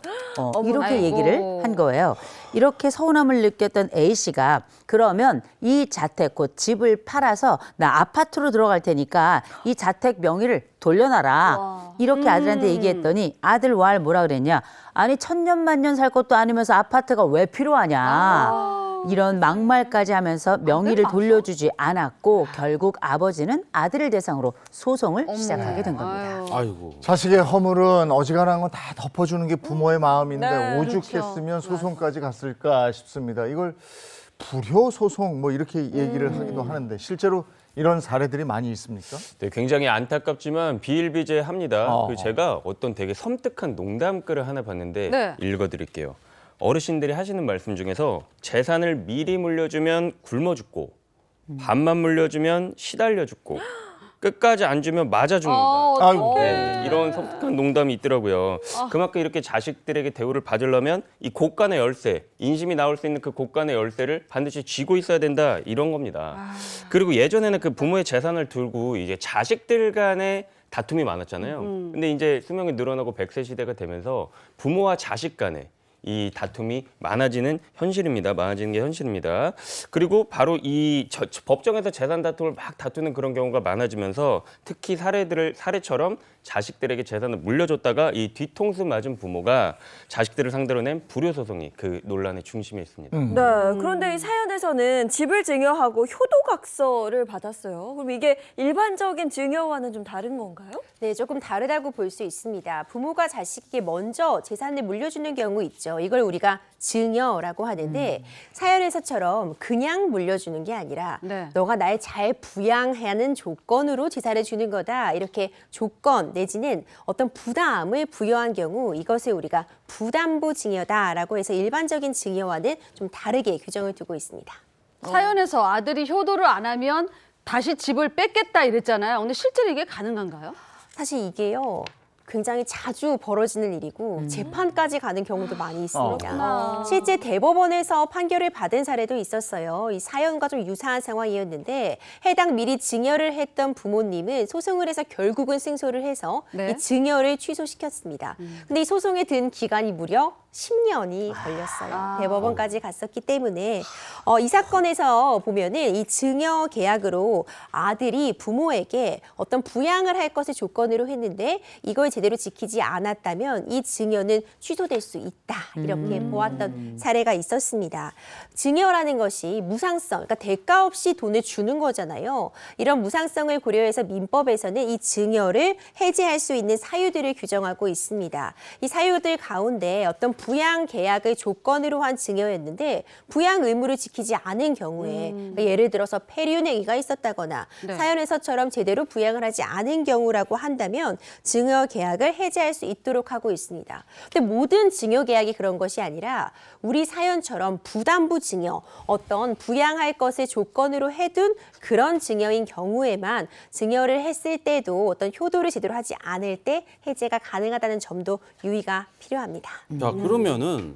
Speaker 10: 이렇게 얘기를 한 거예요. 이렇게 서운함을 느꼈던 A씨가 그러면 이 자택 곧 집을 팔아서 나 아파트로 들어갈 테니까 이 자택 명의를 돌려놔라. 이렇게 아들한테 얘기했더니 아들 왈 뭐라 그랬냐? 아니 천년만년 살 것도 아니면서 아파트가 왜 필요하냐? 이런 막말까지 하면서 명의를 돌려주지 않았고 결국 아버지는 아들을 대상으로 소송을 시작하게 된 겁니다.
Speaker 8: 아이고.
Speaker 1: 자식의 허물은 어지간한 건 다 덮어주는 게 부모의 마음인데
Speaker 2: 네,
Speaker 1: 오죽했으면 소송까지 갔을까 싶습니다. 이걸 불효 소송 뭐 이렇게 얘기를 하기도 하는데 실제로 이런 사례들이 많이 있습니까?
Speaker 11: 네, 굉장히 안타깝지만 비일비재합니다. 제가 어떤 되게 섬뜩한 농담글을 하나 봤는데
Speaker 9: 네.
Speaker 11: 읽어드릴게요. 어르신들이 하시는 말씀 중에서 재산을 미리 물려주면 굶어 죽고 반만 물려주면 시달려 죽고 끝까지 안 주면 맞아 죽는다.
Speaker 1: 아이고.
Speaker 11: 네, 이런 섬뜩한 농담이 있더라고요. 그만큼 이렇게 자식들에게 대우를 받으려면 이 곳간의 열쇠, 인심이 나올 수 있는 그 곳간의 열쇠를 반드시 쥐고 있어야 된다 이런 겁니다. 그리고 예전에는 그 부모의 재산을 두고 이제 자식들 간의 다툼이 많았잖아요. 근데 이제 수명이 늘어나고 100세 시대가 되면서 부모와 자식 간에 이 다툼이 많아지는 현실입니다. 많아지는 게 현실입니다. 그리고 바로 이 법정에서 재산 다툼을 막 다투는 그런 경우가 많아지면서 특히 사례처럼 자식들에게 재산을 물려줬다가 이 뒤통수 맞은 부모가 자식들을 상대로 낸 불효 소송이 그 논란의 중심에 있습니다.
Speaker 2: 네, 그런데 이 사연에서는 집을 증여하고 효도각서를 받았어요. 그럼 이게 일반적인 증여와는 좀 다른 건가요?
Speaker 3: 네, 조금 다르다고 볼 수 있습니다. 부모가 자식에게 먼저 재산을 물려주는 경우 있죠. 이걸 우리가 증여라고 하는데 사연에서처럼 그냥 물려주는 게 아니라
Speaker 9: 네.
Speaker 3: 너가 날 잘 부양하는 조건으로 재산을 주는 거다. 이렇게 조건 내지는 어떤 부담을 부여한 경우 이것을 우리가 부담부 증여다라고 해서 일반적인 증여와는 좀 다르게 규정을 두고 있습니다.
Speaker 9: 사연에서 아들이 효도를 안 하면 다시 집을 뺏겠다 이랬잖아요. 근데 실제로 이게 가능한가요?
Speaker 3: 사실 이게요. 굉장히 자주 벌어지는 일이고 재판까지 가는 경우도 많이 있습니다. 실제 대법원에서 판결을 받은 사례도 있었어요. 이 사연과 좀 유사한 상황이었는데 해당 미리 증여를 했던 부모님은 소송을 해서 결국은 승소를 해서
Speaker 9: 네.
Speaker 3: 이 증여를 취소시켰습니다. 근데 이 소송에 든 기간이 무려 10년이 걸렸어요. 대법원까지 갔었기 때문에 이 사건에서 보면은 이 증여 계약으로 아들이 부모에게 어떤 부양을 할 것을 조건으로 했는데 이걸 제대로 지키지 않았다면 이 증여는 취소될 수 있다. 이렇게 보았던 사례가 있었습니다. 증여라는 것이 무상성, 그러니까 대가 없이 돈을 주는 거잖아요. 이런 무상성을 고려해서 민법에서는 이 증여를 해지할 수 있는 사유들을 규정하고 있습니다. 이 사유들 가운데 어떤 부양 계약을 조건으로 한 증여였는데 부양 의무를 지키지 않은 경우에 그러니까 예를 들어서 폐륜행위가 있었다거나
Speaker 9: 네.
Speaker 3: 사연에서처럼 제대로 부양을 하지 않은 경우라고 한다면 증여 계약을 해지할 수 있도록 하고 있습니다. 근데 모든 증여 계약이 그런 것이 아니라 우리 사연처럼 부담부 증여, 어떤 부양할 것을 조건으로 해둔 그런 증여인 경우에만 증여를 했을 때도 어떤 효도를 제대로 하지 않을 때 해제가 가능하다는 점도 유의가 필요합니다.
Speaker 8: 자, 그러면은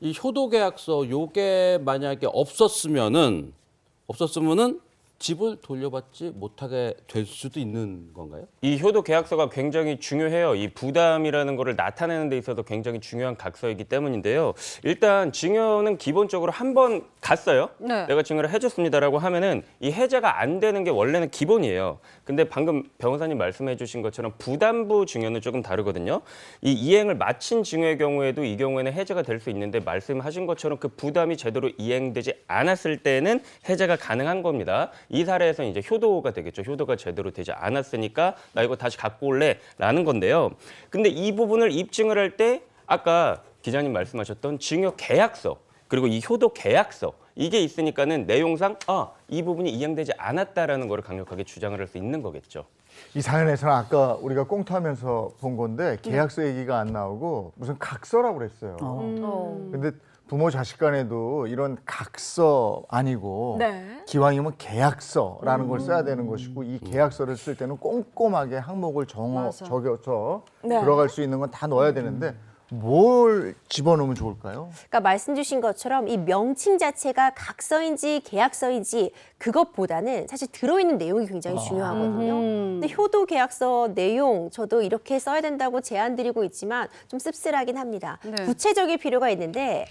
Speaker 8: 이 효도 계약서 요게 만약에 없었으면은 집을 돌려받지 못하게 될 수도 있는 건가요?
Speaker 11: 이 효도 계약서가 굉장히 중요해요. 이 부담이라는 거를 나타내는 데 있어서 굉장히 중요한 각서이기 때문인데요. 일단 증여는 기본적으로 한 번 갔어요.
Speaker 9: 네.
Speaker 11: 내가 증여를 해줬습니다라고 하면은 이 해제가 안 되는 게 원래는 기본이에요. 근데 방금 변호사님 말씀해 주신 것처럼 부담부 증여는 조금 다르거든요. 이 이행을 마친 증여의 경우에도 이 경우에는 해제가 될 수 있는데 말씀하신 것처럼 그 부담이 제대로 이행되지 않았을 때는 해제가 가능한 겁니다. 이 사례에서는 이제 효도가 되겠죠. 효도가 제대로 되지 않았으니까 나 이거 다시 갖고 올래라는 건데요. 근데 이 부분을 입증을 할 때 아까 기자님 말씀하셨던 증여 계약서 그리고 이 효도 계약서 이게 있으니까는 내용상 이 부분이 이행되지 않았다라는 거를 강력하게 주장을 할 수 있는 거겠죠.
Speaker 1: 이 사연에서는 아까 우리가 꽁투하면서 본 건데 계약서 얘기가 안 나오고 무슨 각서라고 그랬어요. 근데 부모 자식 간에도 이런 각서 아니고
Speaker 2: 네.
Speaker 1: 기왕이면 계약서라는 걸 써야 되는 것이고 이 계약서를 쓸 때는 꼼꼼하게 항목을 적어서
Speaker 2: 네.
Speaker 1: 들어갈 수 있는 건 다 넣어야 되는데 뭘 집어넣으면 좋을까요?
Speaker 3: 그러니까 말씀 주신 것처럼 이 명칭 자체가 각서인지 계약서인지 그것보다는 사실 들어있는 내용이 굉장히 중요하거든요. 근데 효도 계약서 내용 저도 이렇게 써야 된다고 제안드리고 있지만 좀 씁쓸하긴 합니다.
Speaker 9: 네.
Speaker 3: 구체적일 필요가 있는데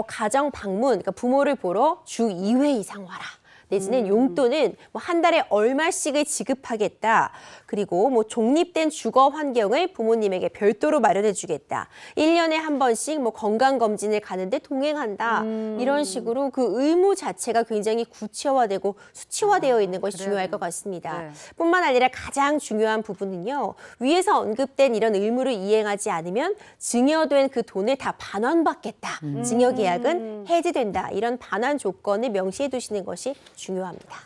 Speaker 3: 가정 방문, 그러니까 부모를 보러 주 2회 이상 와라. 내지는 용돈은 뭐 한 달에 얼마씩을 지급하겠다. 그리고 뭐 독립된 주거 환경을 부모님에게 별도로 마련해 주겠다. 1년에 한 번씩 뭐 건강검진을 가는데 동행한다. 이런 식으로 그 의무 자체가 굉장히 구체화되고 수치화되어 있는 것이 중요할 것 같습니다.
Speaker 9: 네.
Speaker 3: 뿐만 아니라 가장 중요한 부분은요. 위에서 언급된 이런 의무를 이행하지 않으면 증여된 그 돈을 다 반환받겠다. 증여 계약은 해지된다. 이런 반환 조건을 명시해 두시는 것이 중요합니다.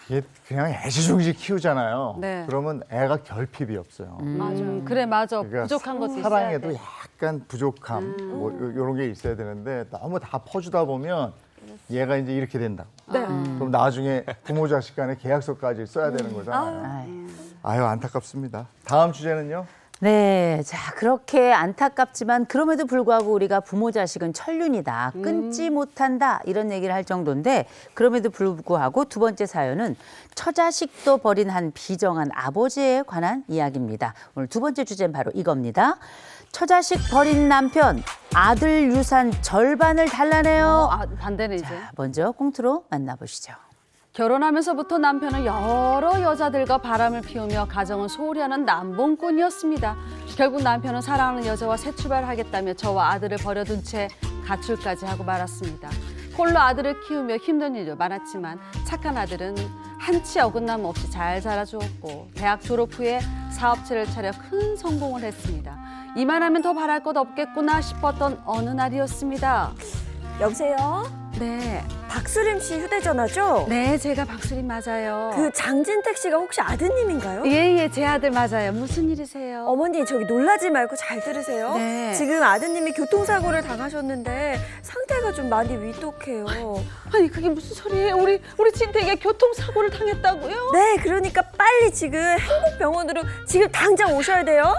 Speaker 1: 이게 그냥 애지중지 키우잖아요.
Speaker 9: 네.
Speaker 1: 그러면 애가 결핍이 없어요.
Speaker 9: 맞아요. 그래, 맞아.
Speaker 1: 그러니까
Speaker 9: 부족한 것도 있어야
Speaker 1: 사랑에도
Speaker 9: 돼.
Speaker 1: 약간 부족함 뭐 이런 게 있어야 되는데 너무 다 퍼주다 보면 얘가 이제 이렇게 된다고.
Speaker 9: 네.
Speaker 1: 그럼 나중에 부모 자식 간에 계약서까지 써야 되는 거잖아요. 아유 안타깝습니다. 다음 주제는요.
Speaker 10: 네, 자 그렇게 안타깝지만 그럼에도 불구하고 우리가 부모 자식은 천륜이다, 끊지 못한다 이런 얘기를 할 정도인데 그럼에도 불구하고 두 번째 사연은 처자식도 버린 한 비정한 아버지에 관한 이야기입니다. 오늘 두 번째 주제는 바로 이겁니다. 처자식 버린 남편, 아들 유산 절반을 달라내요.
Speaker 9: 반대는 이제.
Speaker 10: 자, 먼저 꽁트로 만나보시죠.
Speaker 9: 결혼하면서부터 남편은 여러 여자들과 바람을 피우며 가정을 소홀히 하는 남봉꾼이었습니다. 결국 남편은 사랑하는 여자와 새 출발하겠다며 저와 아들을 버려둔 채 가출까지 하고 말았습니다. 홀로 아들을 키우며 힘든 일도 많았지만 착한 아들은 한치 어긋남 없이 잘 자라주었고 대학 졸업 후에 사업체를 차려 큰 성공을 했습니다. 이만하면 더 바랄 것 없겠구나 싶었던 어느 날이었습니다.
Speaker 2: 여보세요?
Speaker 9: 네,
Speaker 2: 박수림 씨 휴대전화죠?
Speaker 9: 네, 제가 박수림 맞아요.
Speaker 2: 그 장진택 씨가 혹시 아드님인가요?
Speaker 9: 예, 제 아들 맞아요. 무슨 일이세요?
Speaker 2: 어머니 저기 놀라지 말고 잘 들으세요.
Speaker 9: 네.
Speaker 2: 지금 아드님이 교통사고를 당하셨는데 상태가 좀 많이 위독해요.
Speaker 9: 아니 그게 무슨 소리예요? 우리 진택이가 교통사고를 당했다고요?
Speaker 2: 네, 그러니까 빨리 지금 행복병원으로 지금 당장 오셔야 돼요.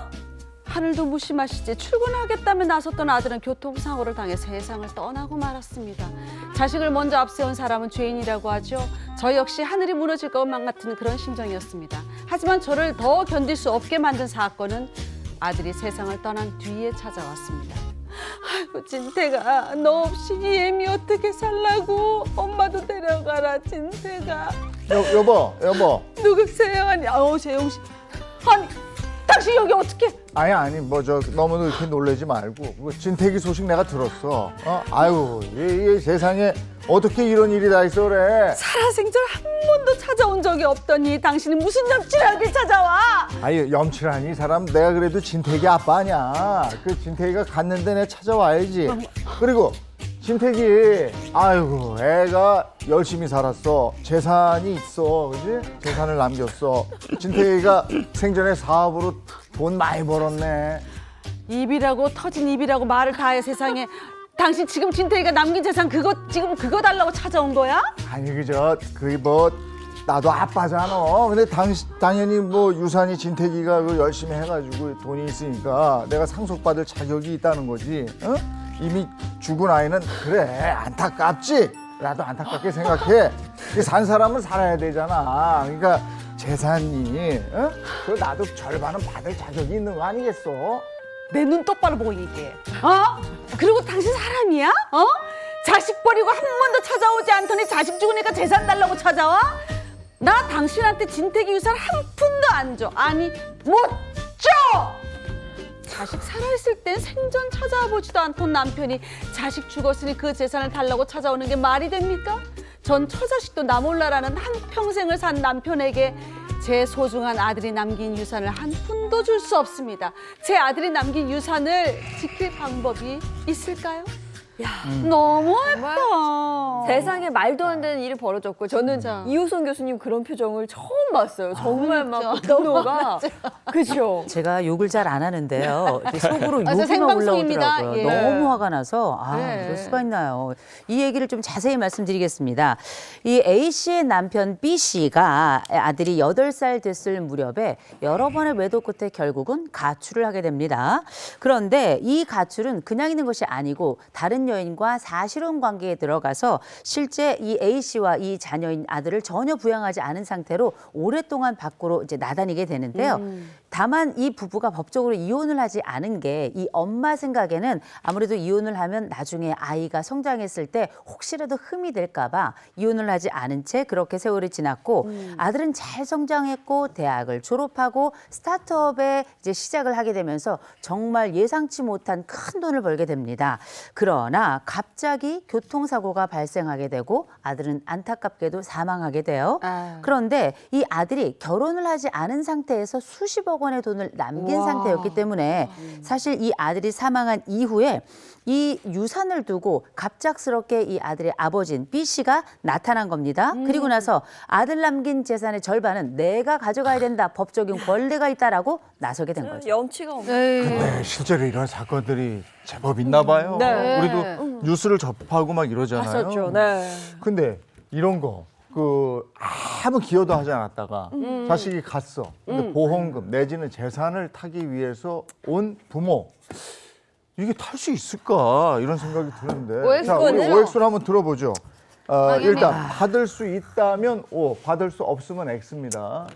Speaker 9: 하늘도 무심하시지 출근하겠다며 나섰던 아들은 교통사고를 당해 세상을 떠나고 말았습니다. 자식을 먼저 앞세운 사람은 죄인이라고 하죠. 저 역시 하늘이 무너질 것만 같은 그런 심정이었습니다. 하지만 저를 더 견딜 수 없게 만든 사건은 아들이 세상을 떠난 뒤에 찾아왔습니다. 아이고 진태가 너 없이 이 애미 어떻게 살라고. 엄마도 데려가라 진태가.
Speaker 1: 여보.
Speaker 9: 누구세요? 아니 재영 씨. 아니 당신 여기 어떻게?
Speaker 1: 아니 뭐 저 너무 이렇게 놀라지 말고 그 진태기 소식 내가 들었어. 아유 이 세상에 어떻게 이런 일이 다 있어 그래.
Speaker 9: 살아생전 한 번도 찾아온 적이 없더니 당신은 무슨 염치라길 찾아와?
Speaker 1: 아니 염치라니 이 사람 내가 그래도 진태기 아빠 아니야. 그 진태기가 갔는데 내 찾아와야지. 그리고 진태기 아이고 애가 열심히 살았어. 재산이 있어. 그지? 재산을 남겼어. 진태기가 생전에 사업으로 돈 많이 벌었네.
Speaker 9: 입이라고 터진 입이라고 말을 다 해 세상에. 당신 지금 진태이가 남긴 재산 그거 달라고 찾아온 거야?
Speaker 1: 아니 그게 뭐 나도 아빠잖아. 근데 당연히 뭐 유산이 진태기가 그 열심히 해가지고 돈이 있으니까 내가 상속받을 자격이 있다는 거지. 어? 이미 죽은 아이는 그래 안타깝지. 나도 안타깝게 생각해. 산 사람은 살아야 되잖아. 그러니까 재산이 그 나도 절반은 받을 자격이 있는 거 아니겠어?
Speaker 9: 내 눈 똑바로 보고 얘기해. 그리고 당신 사람이야? 자식 버리고 한 번도 찾아오지 않더니 자식 죽으니까 재산 달라고 찾아와? 나 당신한테 진태기 유산 한 푼도 안 줘. 아니 못 줘! 자식 살아있을 땐 생전 찾아와 보지도 않던 남편이 자식 죽었으니 그 재산을 달라고 찾아오는 게 말이 됩니까? 전 처자식도 나 몰라라는 한평생을 산 남편에게 제 소중한 아들이 남긴 유산을 한 푼도 줄 수 없습니다. 제 아들이 남긴 유산을 지킬 방법이 있을까요? 야, 너무했다.
Speaker 2: 세상에 말도 안 되는 일이 벌어졌고 저는
Speaker 9: 진짜.
Speaker 2: 이호선 교수님 그런 표정을 처음 봤어요. 정말 막
Speaker 9: 진짜.
Speaker 2: 분노가. 그렇죠.
Speaker 10: 제가 욕을 잘 안 하는데요. 이렇게 속으로
Speaker 9: 저
Speaker 10: 욕이만
Speaker 9: 생방송입니다.
Speaker 10: 올라오더라고요.
Speaker 9: 예.
Speaker 10: 너무 화가 나서
Speaker 9: 네.
Speaker 10: 그럴 수가 있나요? 이 얘기를 좀 자세히 말씀드리겠습니다. 이 A 씨의 남편 B 씨가 아들이 8살 됐을 무렵에 여러 번의 외도 끝에 결국은 가출을 하게 됩니다. 그런데 이 가출은 그냥 있는 것이 아니고 다른 여인과 사실혼 관계에 들어가서 실제 이 A 씨와 이 자녀인 아들을 전혀 부양하지 않은 상태로 오랫동안 밖으로 이제 나다니게 되는데요. 다만 이 부부가 법적으로 이혼을 하지 않은 게 이 엄마 생각에는 아무래도 이혼을 하면 나중에 아이가 성장했을 때 혹시라도 흠이 될까 봐 이혼을 하지 않은 채 그렇게 세월이 지났고 아들은 잘 성장했고 대학을 졸업하고 스타트업에 이제 시작을 하게 되면서 정말 예상치 못한 큰 돈을 벌게 됩니다. 그러나 갑자기 교통사고가 발생하게 되고 아들은 안타깝게도 사망하게 돼요. 그런데 이 아들이 결혼을 하지 않은 상태에서 수십억 원의 돈을 남긴 상태였기 때문에 사실 이 아들이 사망한 이후에 이 유산을 두고 갑작스럽게 이 아들의 아버지인 B 씨가 나타난 겁니다. 그리고 나서 아들 남긴 재산의 절반은 내가 가져가야 된다. 법적인 권리가 있다라고 나서게 된 거죠.
Speaker 2: 염치가 없네.
Speaker 1: 네, 실제로 이런 사건들이 제법 있나 봐요.
Speaker 2: 네.
Speaker 1: 우리도 뉴스를 접하고 막 이러잖아요.
Speaker 2: 봤었죠. 네.
Speaker 1: 근데 이런 거 아무 기여도 하지 않았다가 자식이 갔어. 근데 보험금 내지는 재산을 타기 위해서 온 부모 이게 탈 수 있을까 이런 생각이 드는데 자, 우리
Speaker 9: OX는?
Speaker 1: OX를 한번 들어보죠. 일단 받을 수 있다면 O, 받을 수 없으면 X입니다.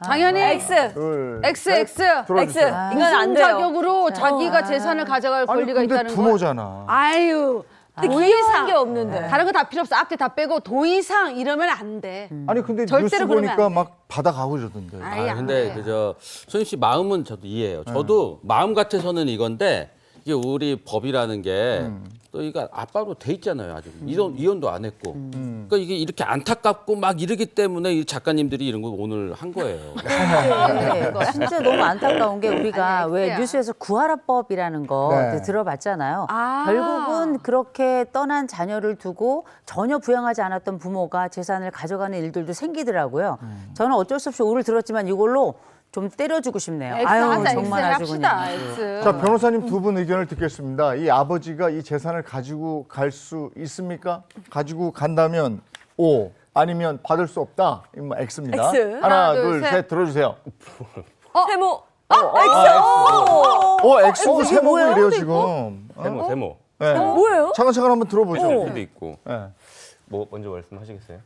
Speaker 9: 당연히
Speaker 2: X.
Speaker 1: 둘,
Speaker 9: X.
Speaker 1: 들어주세요.
Speaker 2: 이건
Speaker 9: 무슨
Speaker 2: 안 돼요.
Speaker 9: 자격으로 자기가 재산을 가져갈
Speaker 1: 아니
Speaker 9: 권리가
Speaker 1: 근데
Speaker 9: 있다는 거.
Speaker 1: 부모잖아.
Speaker 9: 아유.
Speaker 2: 기여한 게 없는데.
Speaker 9: 다른 거 다 필요 없어. 앞뒤 다 빼고 도 이상 이러면 안 돼.
Speaker 1: 아니 근데
Speaker 9: 절대로
Speaker 1: 뉴스
Speaker 9: 그러면
Speaker 1: 보니까
Speaker 9: 안 돼.
Speaker 1: 막 받아가고 이러던데.
Speaker 9: 아이, 안
Speaker 8: 근데
Speaker 9: 돼.
Speaker 8: 그저 소임 씨 마음은 저도 이해해요. 저도 마음 같아서는 이건데 이게 우리 법이라는 게 또 이거 아빠로 돼 있잖아요. 아직 이혼도 안 했고. 그러니까 이게 이렇게 안타깝고 막 이러기 때문에 이 작가님들이 이런 거 오늘 한 거예요.
Speaker 10: 네, 진짜 너무 안타까운 게 우리가
Speaker 9: 아니,
Speaker 10: 왜
Speaker 9: X야.
Speaker 10: 뉴스에서 구하라법이라는 거
Speaker 1: 네.
Speaker 10: 들어봤잖아요.
Speaker 9: 아.
Speaker 10: 결국은 그렇게 떠난 자녀를 두고 전혀 부양하지 않았던 부모가 재산을 가져가는 일들도 생기더라고요. 저는 어쩔 수 없이 오를 들었지만 이걸로 좀 때려주고 싶네요.
Speaker 9: X 하자.
Speaker 10: 정말
Speaker 9: X
Speaker 10: 아주
Speaker 9: 합시다.
Speaker 10: 그냥.
Speaker 9: X.
Speaker 1: 자, 변호사님 두 분 의견을 듣겠습니다. 이 아버지가 이 재산을 가지고 갈 수 있습니까? 가지고 간다면 O, 아니면 받을 수 없다. 이건 뭐 X입니다.
Speaker 2: X.
Speaker 1: 하나,
Speaker 9: 하나, 둘,
Speaker 1: 둘,
Speaker 9: 셋.
Speaker 1: 셋 들어주세요.
Speaker 2: 세모.
Speaker 1: X도 세모고 이래요 지금.
Speaker 11: 세모.
Speaker 1: 네.
Speaker 2: 뭐예요?
Speaker 1: 차근차근 한번 들어보죠.
Speaker 11: 도 있고.
Speaker 1: 네.
Speaker 11: 뭐 먼저 말씀하시겠어요?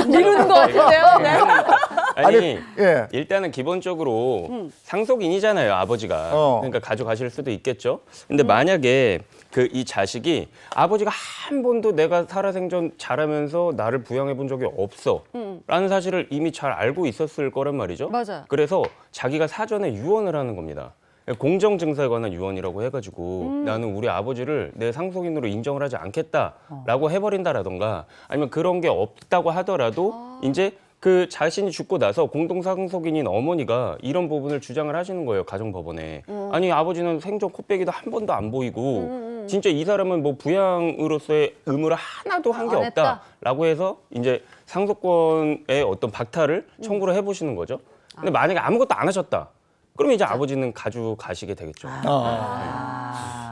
Speaker 2: 미루는 것 같은데요. 네.
Speaker 11: 아니,
Speaker 1: 예.
Speaker 11: 일단은 기본적으로 상속인이잖아요, 아버지가. 그러니까 가져가실 수도 있겠죠. 근데 만약에 그 이 자식이 아버지가 한 번도 내가 살아생전 자라면서 나를 부양해 본 적이 없어 라는 사실을 이미 잘 알고 있었을 거란 말이죠.
Speaker 9: 맞아요.
Speaker 11: 그래서 자기가 사전에 유언을 하는 겁니다. 공정증서에 관한 유언이라고 해가지고 나는 우리 아버지를 내 상속인으로 인정을 하지 않겠다라고 해버린다라던가 아니면 그런 게 없다고 하더라도 이제 그 자신이 죽고 나서 공동상속인인 어머니가 이런 부분을 주장을 하시는 거예요, 가정법원에. 아니 아버지는 생전 코빼기도 한 번도 안 보이고 진짜 이 사람은 뭐 부양으로서의 의무를 하나도 한 게
Speaker 9: 안 했다.
Speaker 11: 없다라고 해서 이제 상속권의 어떤 박탈을 청구를 해보시는 거죠. 근데 만약에 아무것도 안 하셨다. 그러면 이제 아버지는 가지고 가시게 되겠죠.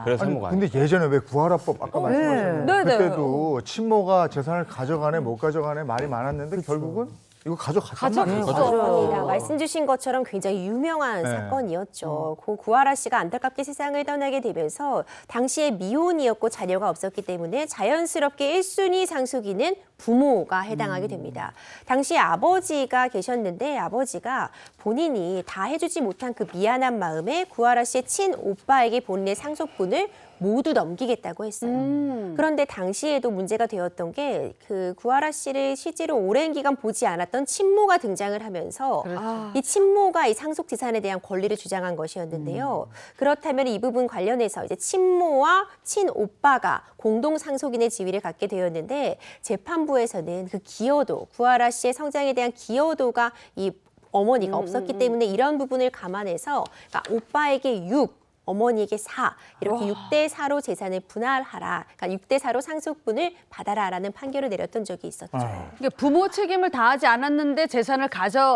Speaker 11: 그래서
Speaker 1: 아니,
Speaker 11: 세모가
Speaker 1: 근데 예전에 왜 구하라법 아까 말씀하셨는데
Speaker 2: 네, 네.
Speaker 1: 그때도 친모가 재산을 가져가네 못 가져가네 말이 많았는데 결국은 이거 가져갔단 말이에요.
Speaker 3: 맞습니다. 말씀 주신 것처럼 굉장히 유명한
Speaker 1: 네.
Speaker 3: 사건이었죠. 고 구하라 씨가 안타깝게 세상을 떠나게 되면서 당시에 미혼이었고 자녀가 없었기 때문에 자연스럽게 1순위 상속인은 부모가 해당하게 됩니다. 당시에 아버지가 계셨는데 아버지가 본인이 다 해주지 못한 그 미안한 마음에 구하라 씨의 친오빠에게 본인의 상속분을 모두 넘기겠다고 했어요. 그런데 당시에도 문제가 되었던 게 그 구하라 씨를 실제로 오랜 기간 보지 않았던 친모가 등장을 하면서 이 친모가 이 상속 재산에 대한 권리를 주장한 것이었는데요. 그렇다면 이 부분 관련해서 이제 친모와 친오빠가 공동 상속인의 지위를 갖게 되었는데 재판부에서는 그 기여도 구하라 씨의 성장에 대한 기여도가 이 어머니가 없었기 때문에 이런 부분을 감안해서 그러니까 오빠에게 6 어머니에게 4 이렇게 6대 4로 재산을 분할하라. 그러니까 6대 4로 상속분을 받아라라는 판결을 내렸던 적이 있었죠.
Speaker 9: 그러니까 부모 책임을 다하지 않았는데 재산을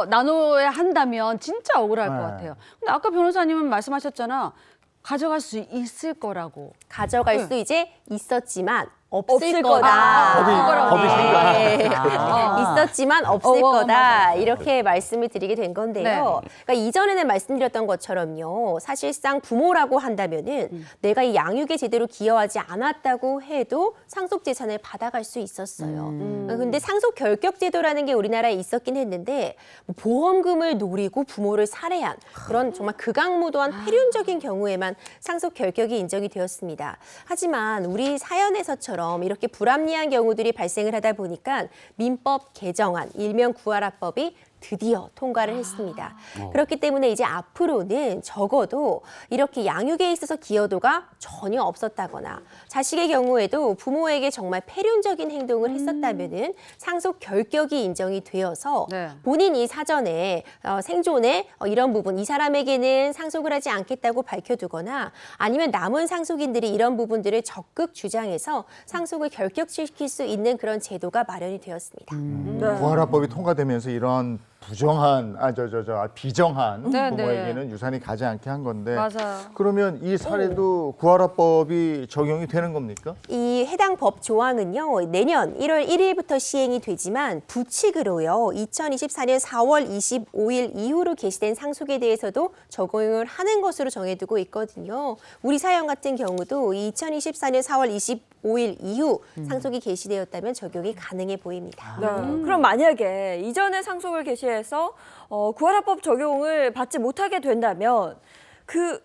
Speaker 9: 나눠야 한다면 진짜 억울할 것 같아요. 근데 아까 변호사님은 말씀하셨잖아. 가져갈 수 있을 거라고.
Speaker 3: 가져갈 수 이제 있었지만 없을 거다.
Speaker 1: 법이 생각.
Speaker 3: 네.
Speaker 10: 아.
Speaker 3: 있었지만 없을 거다.
Speaker 9: 맞아.
Speaker 3: 이렇게 말씀을 드리게 된 건데요.
Speaker 9: 네.
Speaker 3: 그러니까 이전에는 말씀드렸던 것처럼요. 사실상 부모라고 한다면은 내가 이 양육에 제대로 기여하지 않았다고 해도 상속 재산을 받아갈 수 있었어요. 근데 상속 결격 제도라는 게 우리나라에 있었긴 했는데 뭐 보험금을 노리고 부모를 살해한 그런 정말 극악무도한 폐륜적인 경우에만 상속 결격이 인정이 되었습니다. 하지만 우리 사연에서처럼 이렇게 불합리한 경우들이 발생을 하다 보니까 민법 개정안, 일명 구하라법이 드디어 통과를 했습니다. 그렇기 때문에 이제 앞으로는 적어도 이렇게 양육에 있어서 기여도가 전혀 없었다거나 자식의 경우에도 부모에게 정말 폐륜적인 행동을 했었다면은 상속 결격이 인정이 되어서
Speaker 9: 네.
Speaker 3: 본인이 사전에 생존에 이런 부분 이 사람에게는 상속을 하지 않겠다고 밝혀두거나 아니면 남은 상속인들이 이런 부분들을 적극 주장해서 상속을 결격시킬 수 있는 그런 제도가 마련이 되었습니다.
Speaker 1: 부활화법이 통과되면서 이런 부정한, 비정한
Speaker 9: 네,
Speaker 1: 부모에게는 유산이 가지 않게 한 건데
Speaker 9: 맞아요.
Speaker 1: 그러면 이 사례도 구하라법이 적용이 되는 겁니까?
Speaker 3: 이 해당 법 조항은요, 내년 1월 1일부터 시행이 되지만 부칙으로요, 2024년 4월 25일 이후로 개시된 상속에 대해서도 적용을 하는 것으로 정해두고 있거든요. 우리 사연 같은 경우도 2024년 4월 25일 이후 상속이 개시되었다면 적용이 가능해 보입니다.
Speaker 2: 네. 그럼 만약에 이전에 상속을 개시해서 구하라법 적용을 받지 못하게 된다면 그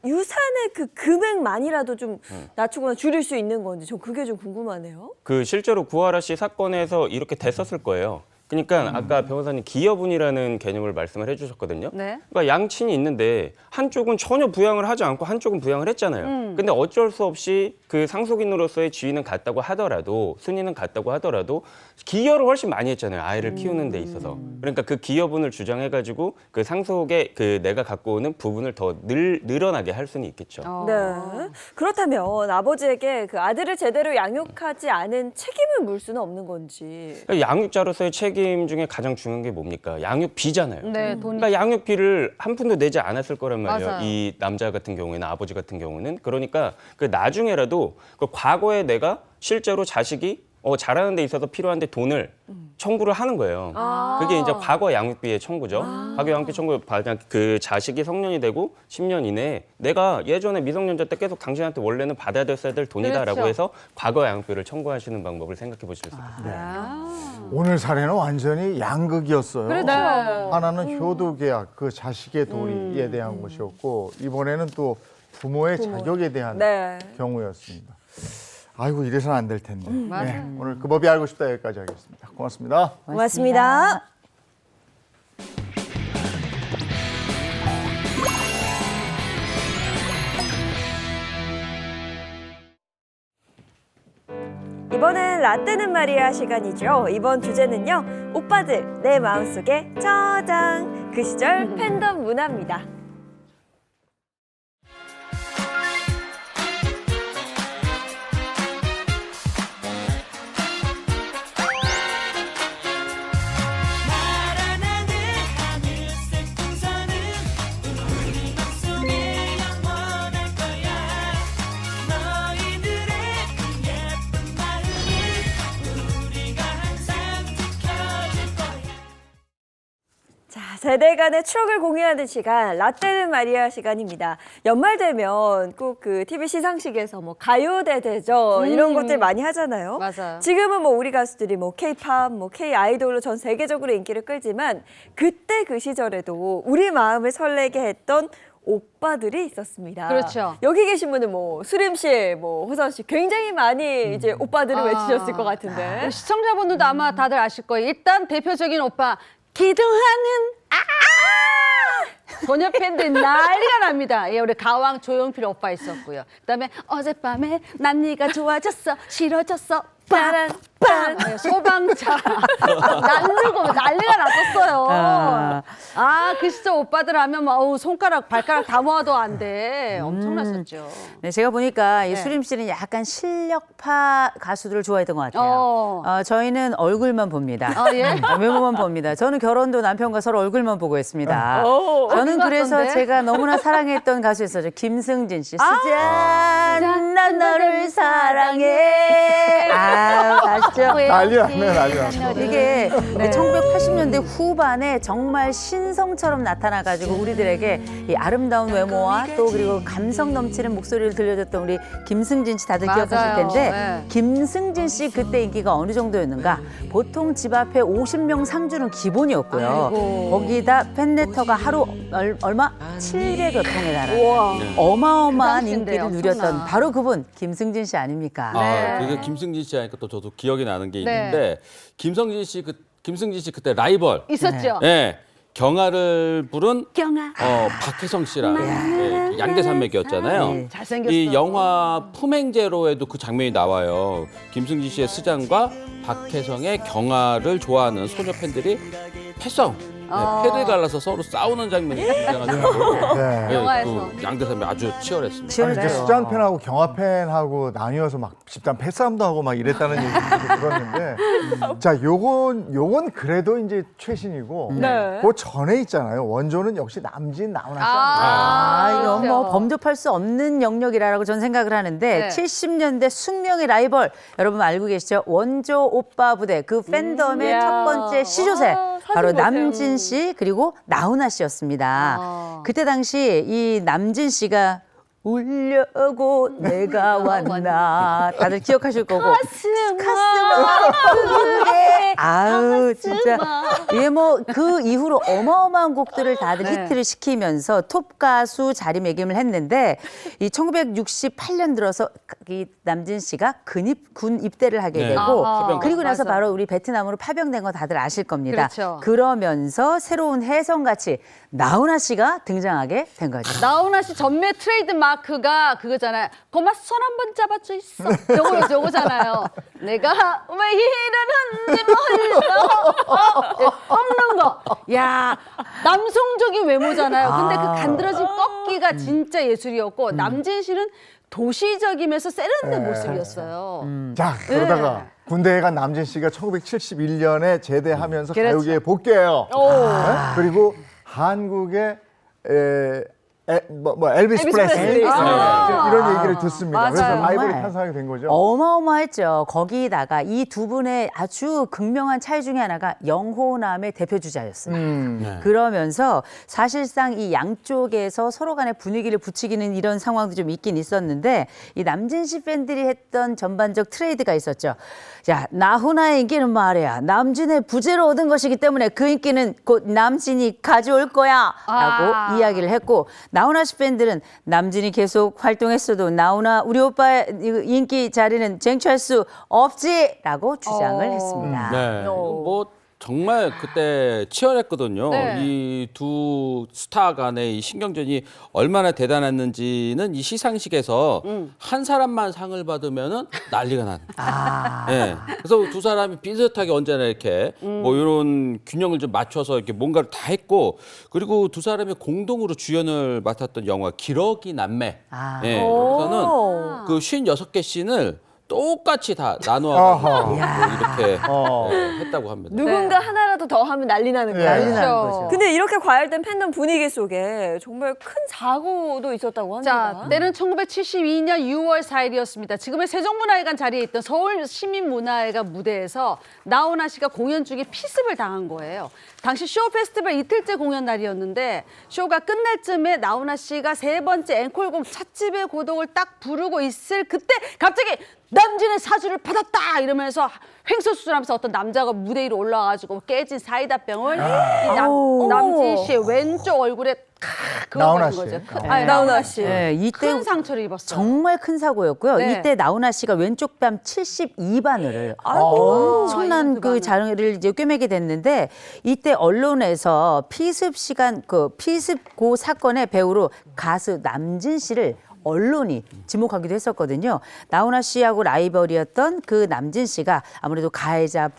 Speaker 2: 유산의 그 금액만이라도 좀 낮추거나 줄일 수 있는 건지 저 그게 좀 궁금하네요.
Speaker 11: 그 실제로 구하라 씨 사건에서 이렇게 됐었을 거예요. 그러니까 아까 변호사님 기여분이라는 개념을 말씀을 해주셨거든요.
Speaker 9: 네.
Speaker 11: 그러니까 양친이 있는데 한쪽은 전혀 부양을 하지 않고 한쪽은 부양을 했잖아요. 근데 어쩔 수 없이 그 상속인으로서의 지위는 같다고 하더라도 순위는 같다고 하더라도 기여를 훨씬 많이 했잖아요. 아이를 키우는 데 있어서. 그러니까 그 기여분을 주장해가지고 그 상속에 그 내가 갖고 오는 부분을 더 늘어나게 할 수는 있겠죠.
Speaker 2: 네. 그렇다면 아버지에게 그 아들을 제대로 양육하지 않은 책임을 물 수는 없는 건지.
Speaker 11: 그러니까 양육자로서의 책임 중에 가장 중요한 게 뭡니까? 양육비잖아요.
Speaker 9: 네, 돈이.
Speaker 11: 그러니까 양육비를 한 푼도 내지 않았을 거란 말이에요.
Speaker 9: 맞아요.
Speaker 11: 이 남자 같은 경우에는 아버지 같은 경우는. 그러니까 그 나중에라도 그 과거에 내가 실제로 자식이 잘하는 데 있어서 필요한데 돈을 청구를 하는 거예요. 그게 이제 과거 양육비의 청구죠. 과거 양육비 청구 받은 그 자식이 성년이 되고 10년 이내에 내가 예전에 미성년자 때 계속 당신한테 원래는 받아야 됐어야 될 돈이다라고
Speaker 9: 그렇죠.
Speaker 11: 해서 과거 양육비를 청구하시는 방법을 생각해 보실 수 있습니다.
Speaker 1: 오늘 사례는 완전히 양극이었어요.
Speaker 9: 그렇죠.
Speaker 1: 하나는 효도 계약, 그 자식의 도리에 대한 것이었고 이번에는 또 부모의 자격에 대한
Speaker 2: 네.
Speaker 1: 경우였습니다. 아이고 이래서는 안 될 텐데.
Speaker 9: 맞아요.
Speaker 1: 오늘 그 법이 알고 싶다 여기까지 하겠습니다. 고맙습니다.
Speaker 2: 고맙습니다. 이번엔 라떼는 마리아 시간이죠. 이번 주제는요. 오빠들 내 마음속에 저장. 그 시절 팬덤 문화입니다. 자, 세대 간의 추억을 공유하는 시간, 라떼는 마리아 시간입니다. 연말 되면 꼭 그 TV 시상식에서 뭐 가요대 대전 이런 것들 많이 하잖아요.
Speaker 9: 맞아요.
Speaker 2: 지금은 뭐 우리 가수들이 뭐 K-팝, 뭐 K-아이돌로 전 세계적으로 인기를 끌지만 그때 그 시절에도 우리 마음을 설레게 했던 오빠들이 있었습니다.
Speaker 9: 그렇죠.
Speaker 2: 여기 계신 분들 뭐 수림 씨, 뭐 호선 씨 굉장히 많이 이제 오빠들을 외치셨을 것 같은데.
Speaker 9: 우리 시청자분들도 아마 다들 아실 거예요. 일단 대표적인 오빠 기도하는 소녀 팬들 난리가 납니다. 예, 우리 가왕 조용필 오빠 있었고요. 그다음에 어젯밤에 난 네가 좋아졌어 싫어졌어 빠란 소방차 날르고 난리가 났었어요. 그 시절 오빠들 하면 막 손가락 발가락 다 모아도 안 돼. 엄청났었죠.
Speaker 10: 네, 제가 보니까 이
Speaker 9: 네.
Speaker 10: 수림 씨는 약간 실력파 가수들을 좋아했던 것 같아요. 저희는 얼굴만 봅니다.
Speaker 9: 예?
Speaker 10: 외모만 봅니다. 저는 결혼도 남편과 서로 얼굴만 보고 했습니다.
Speaker 9: 어디
Speaker 10: 저는 그래서
Speaker 9: 갔던데?
Speaker 10: 제가 너무나 사랑했던 가수였었죠. 김승진 씨. 수잔, 난 너를 사랑해. 아시죠?
Speaker 1: 난리 났네, 난리 났어.
Speaker 10: 이게 1980년대 후반에 정말 신성처럼 나타나가지고 우리들에게 이 아름다운 외모와 또 그리고 감성 넘치는 목소리를 들려줬던 우리 김승진 씨 다들
Speaker 9: 맞아요.
Speaker 10: 기억하실 텐데
Speaker 9: 네.
Speaker 10: 김승진 씨 그때 인기가 어느 정도였는가? 보통 집 앞에 50명 상주는 기본이었고요.
Speaker 9: 아이고.
Speaker 10: 거기다 팬레터가 하루 얼마? 700여 통에 달하는
Speaker 9: 우와.
Speaker 10: 어마어마한
Speaker 9: 그 당시인데
Speaker 10: 인기를 누렸던
Speaker 9: 엄청나.
Speaker 10: 바로 그분 김승진 씨 아닙니까?
Speaker 9: 네.
Speaker 8: 김승진 씨 하니까 또 저도 기억이 나는 게
Speaker 9: 네.
Speaker 8: 있는데 김승진 씨 그때 라이벌
Speaker 9: 있었죠.
Speaker 8: 예. 경아를 부른
Speaker 9: 경아.
Speaker 8: 박혜성 씨랑 양대산맥이었잖아요.
Speaker 10: 네.
Speaker 9: 잘생겼어.
Speaker 8: 이 영화 품행제로에도 그 장면이 나와요. 김승진 씨의 스잔과 박혜성의 경아를 좋아하는 소녀 팬들이 패성, 패를 갈라서 서로 싸우는 장면이 등장하더라고요.
Speaker 1: 네.
Speaker 9: 영화에서.
Speaker 8: 그 양대산맥 아주 치열했습니다.
Speaker 1: 아니, 이제 수잔 팬하고 경화 팬하고 나뉘어서 막 집단 패싸움도 하고 막 이랬다는 얘기도 들었는데, 자, 요건 그래도 이제 최신이고,
Speaker 2: 네.
Speaker 1: 그 전에 있잖아요. 원조는 역시 남진 나훈아 씨.
Speaker 10: 이거
Speaker 9: 그렇죠.
Speaker 10: 뭐 범접할 수 없는 영역이라고 저는 생각을 하는데
Speaker 9: 네.
Speaker 10: 70년대 숙명의 라이벌 여러분 알고 계시죠? 원조 오빠 부대 그 팬덤의
Speaker 9: 야.
Speaker 10: 첫 번째 시조새
Speaker 2: 사진
Speaker 10: 바로
Speaker 2: 보세요.
Speaker 10: 남진 씨 그리고 나훈아 씨였습니다. 그때 당시 이 남진 씨가 울려고 내가 왔나 다들 기억하실 거고 가슴아 그래 아우 진짜 예 뭐 그 이후로 어마어마한 곡들을 다들 히트를 시키면서 톱 가수 자리매김을 했는데 이 1968년 들어서 이 남진 씨가 군 입대를 하게
Speaker 8: 네.
Speaker 10: 되고
Speaker 9: 아하.
Speaker 10: 그리고 나서
Speaker 9: 맞아.
Speaker 10: 바로 우리 베트남으로 파병된 거 다들 아실 겁니다.
Speaker 9: 그렇죠.
Speaker 10: 그러면서 새로운 혜성같이 나훈아 씨가 등장하게 된 거죠.
Speaker 9: 나훈아 씨 전매 트레이드 마크가 그거잖아요. 고마 손 한번 잡아줘 있어. 요거잖아요. 내가 왜 이러는지 몰라. 꺾는 거. 야 남성적인 외모잖아요. 근데 그 간드러진 꺾기가 진짜 예술이었고 남진 씨는 도시적이면서 세련된 모습이었어요.
Speaker 1: 자, 그러다가 군대에 간 남진 씨가 1971년에 제대하면서
Speaker 9: 그렇죠.
Speaker 1: 가요계에 복귀해요. 네? 그리고 한국의 엘비스 프레슬리 이런 얘기를 듣습니다.
Speaker 9: 맞아요.
Speaker 1: 그래서 라이벌이
Speaker 10: 정말.
Speaker 1: 탄생하게 된 거죠.
Speaker 10: 어마어마했죠. 거기다가 이 두 분의 아주 극명한 차이 중에 하나가 영호남의 대표 주자였습니다. 그러면서 사실상 이 양쪽에서 서로 간의 분위기를 붙이기는 이런 상황도 좀 있긴 있었는데 이 남진 씨 팬들이 했던 전반적 트레이드가 있었죠. 자, 나훈아의 인기는 말이야. 남진의 부재로 얻은 것이기 때문에 그 인기는 곧 남진이 가져올 거야 라고 이야기를 했고 나훈아 씨 팬들은 남진이 계속 활동했어도 나훈아 우리 오빠의 인기 자리는 쟁취할 수 없지라고 주장을 했습니다.
Speaker 8: 네. 뭐 정말 그때 치열했거든요.
Speaker 9: 네.
Speaker 8: 이 두 스타 간의 이 신경전이 얼마나 대단했는지는 이 시상식에서 한 사람만 상을 받으면은 난리가 나는. 네. 그래서 두 사람이 비슷하게 언제나 이렇게 뭐 이런 균형을 좀 맞춰서 이렇게 뭔가를 다 했고 그리고 두 사람이 공동으로 주연을 맡았던 영화 기러기 남매. 예. 여기서는 그 56개 씬을 똑같이 다 나누어 이렇게 했다고 합니다.
Speaker 2: 누군가 하나라도 더 하면 난리 나는 거예요.
Speaker 10: 난리 나는 거죠.
Speaker 2: 근데 이렇게 과열된 팬덤 분위기 속에 정말 큰 사고도 있었다고 합니다.
Speaker 9: 자, 때는 1972년 6월 4일이었습니다. 지금의 세종문화회관 자리에 있던 서울시민문화회관 무대에서 나훈아 씨가 공연 중에 피습을 당한 거예요. 당시 쇼 페스티벌 이틀째 공연 날이었는데 쇼가 끝날 쯤에 나훈아 씨가 세 번째 앵콜곡 찻집의 고독을 딱 부르고 있을 그때 갑자기 남진의 사주를 받았다 이러면서 횡설수설하면서 어떤 남자가 무대 위로 올라와가지고 깨진 사이다 병을 이 남진 씨의 왼쪽 얼굴에
Speaker 1: 나훈아
Speaker 9: 그거
Speaker 1: 씨.
Speaker 9: 거죠.
Speaker 2: 나훈아 씨.
Speaker 10: 네, 이때
Speaker 9: 큰 상처를 입었어요.
Speaker 10: 정말 큰 사고였고요.
Speaker 9: 네.
Speaker 10: 이때 나훈아 씨가 왼쪽 뺨 72바늘을 엄청난
Speaker 9: 이런
Speaker 10: 그 자를 이제 꿰매게 됐는데 이때 언론에서 피습 시간 그 피습고 사건의 배우로 가수 남진 씨를 언론이 지목하기도 했었거든요. 나훈아 씨하고 라이벌이었던 그 남진 씨가 아무래도 가해자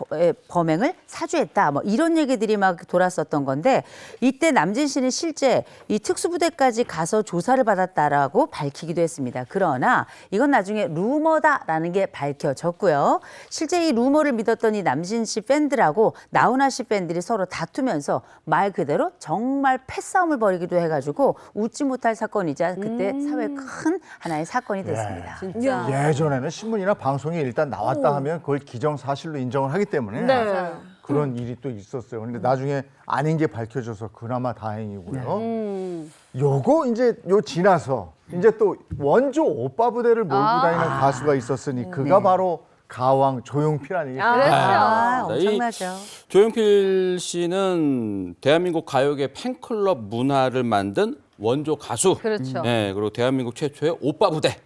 Speaker 10: 범행을 사주했다. 뭐 이런 얘기들이 막 돌았었던 건데 이때 남진 씨는 실제 이 특수부대까지 가서 조사를 받았다라고 밝히기도 했습니다. 그러나 이건 나중에 루머다라는 게 밝혀졌고요. 실제 이 루머를 믿었던 이 남진 씨 팬들하고 나훈아 씨 팬들이 서로 다투면서 말 그대로 정말 패싸움을 벌이기도 해가지고 웃지 못할 사건이자 그때 사회에 큰 하나의 사건이 됐습니다.
Speaker 9: 진짜.
Speaker 1: 예전에는 신문이나 방송에 일단 나왔다 하면 그걸 기정사실로 인정을 하기 때문에
Speaker 2: 네.
Speaker 1: 그런 일이 또 있었어요. 근데 나중에 아닌 게 밝혀져서 그나마 다행이고요. 요거 이제 요 지나서 이제 또 원조 오빠 부대를 몰고 다니는 가수가 있었으니 그가 바로 가왕 조용필 아니겠습니까?
Speaker 9: 그렇죠.
Speaker 8: 네, 이
Speaker 10: 엄청나죠.
Speaker 8: 조용필 씨는 대한민국 가요계 팬클럽 문화를 만든 원조 가수.
Speaker 9: 그렇죠.
Speaker 8: 네, 그리고 대한민국 최초의 오빠 부대.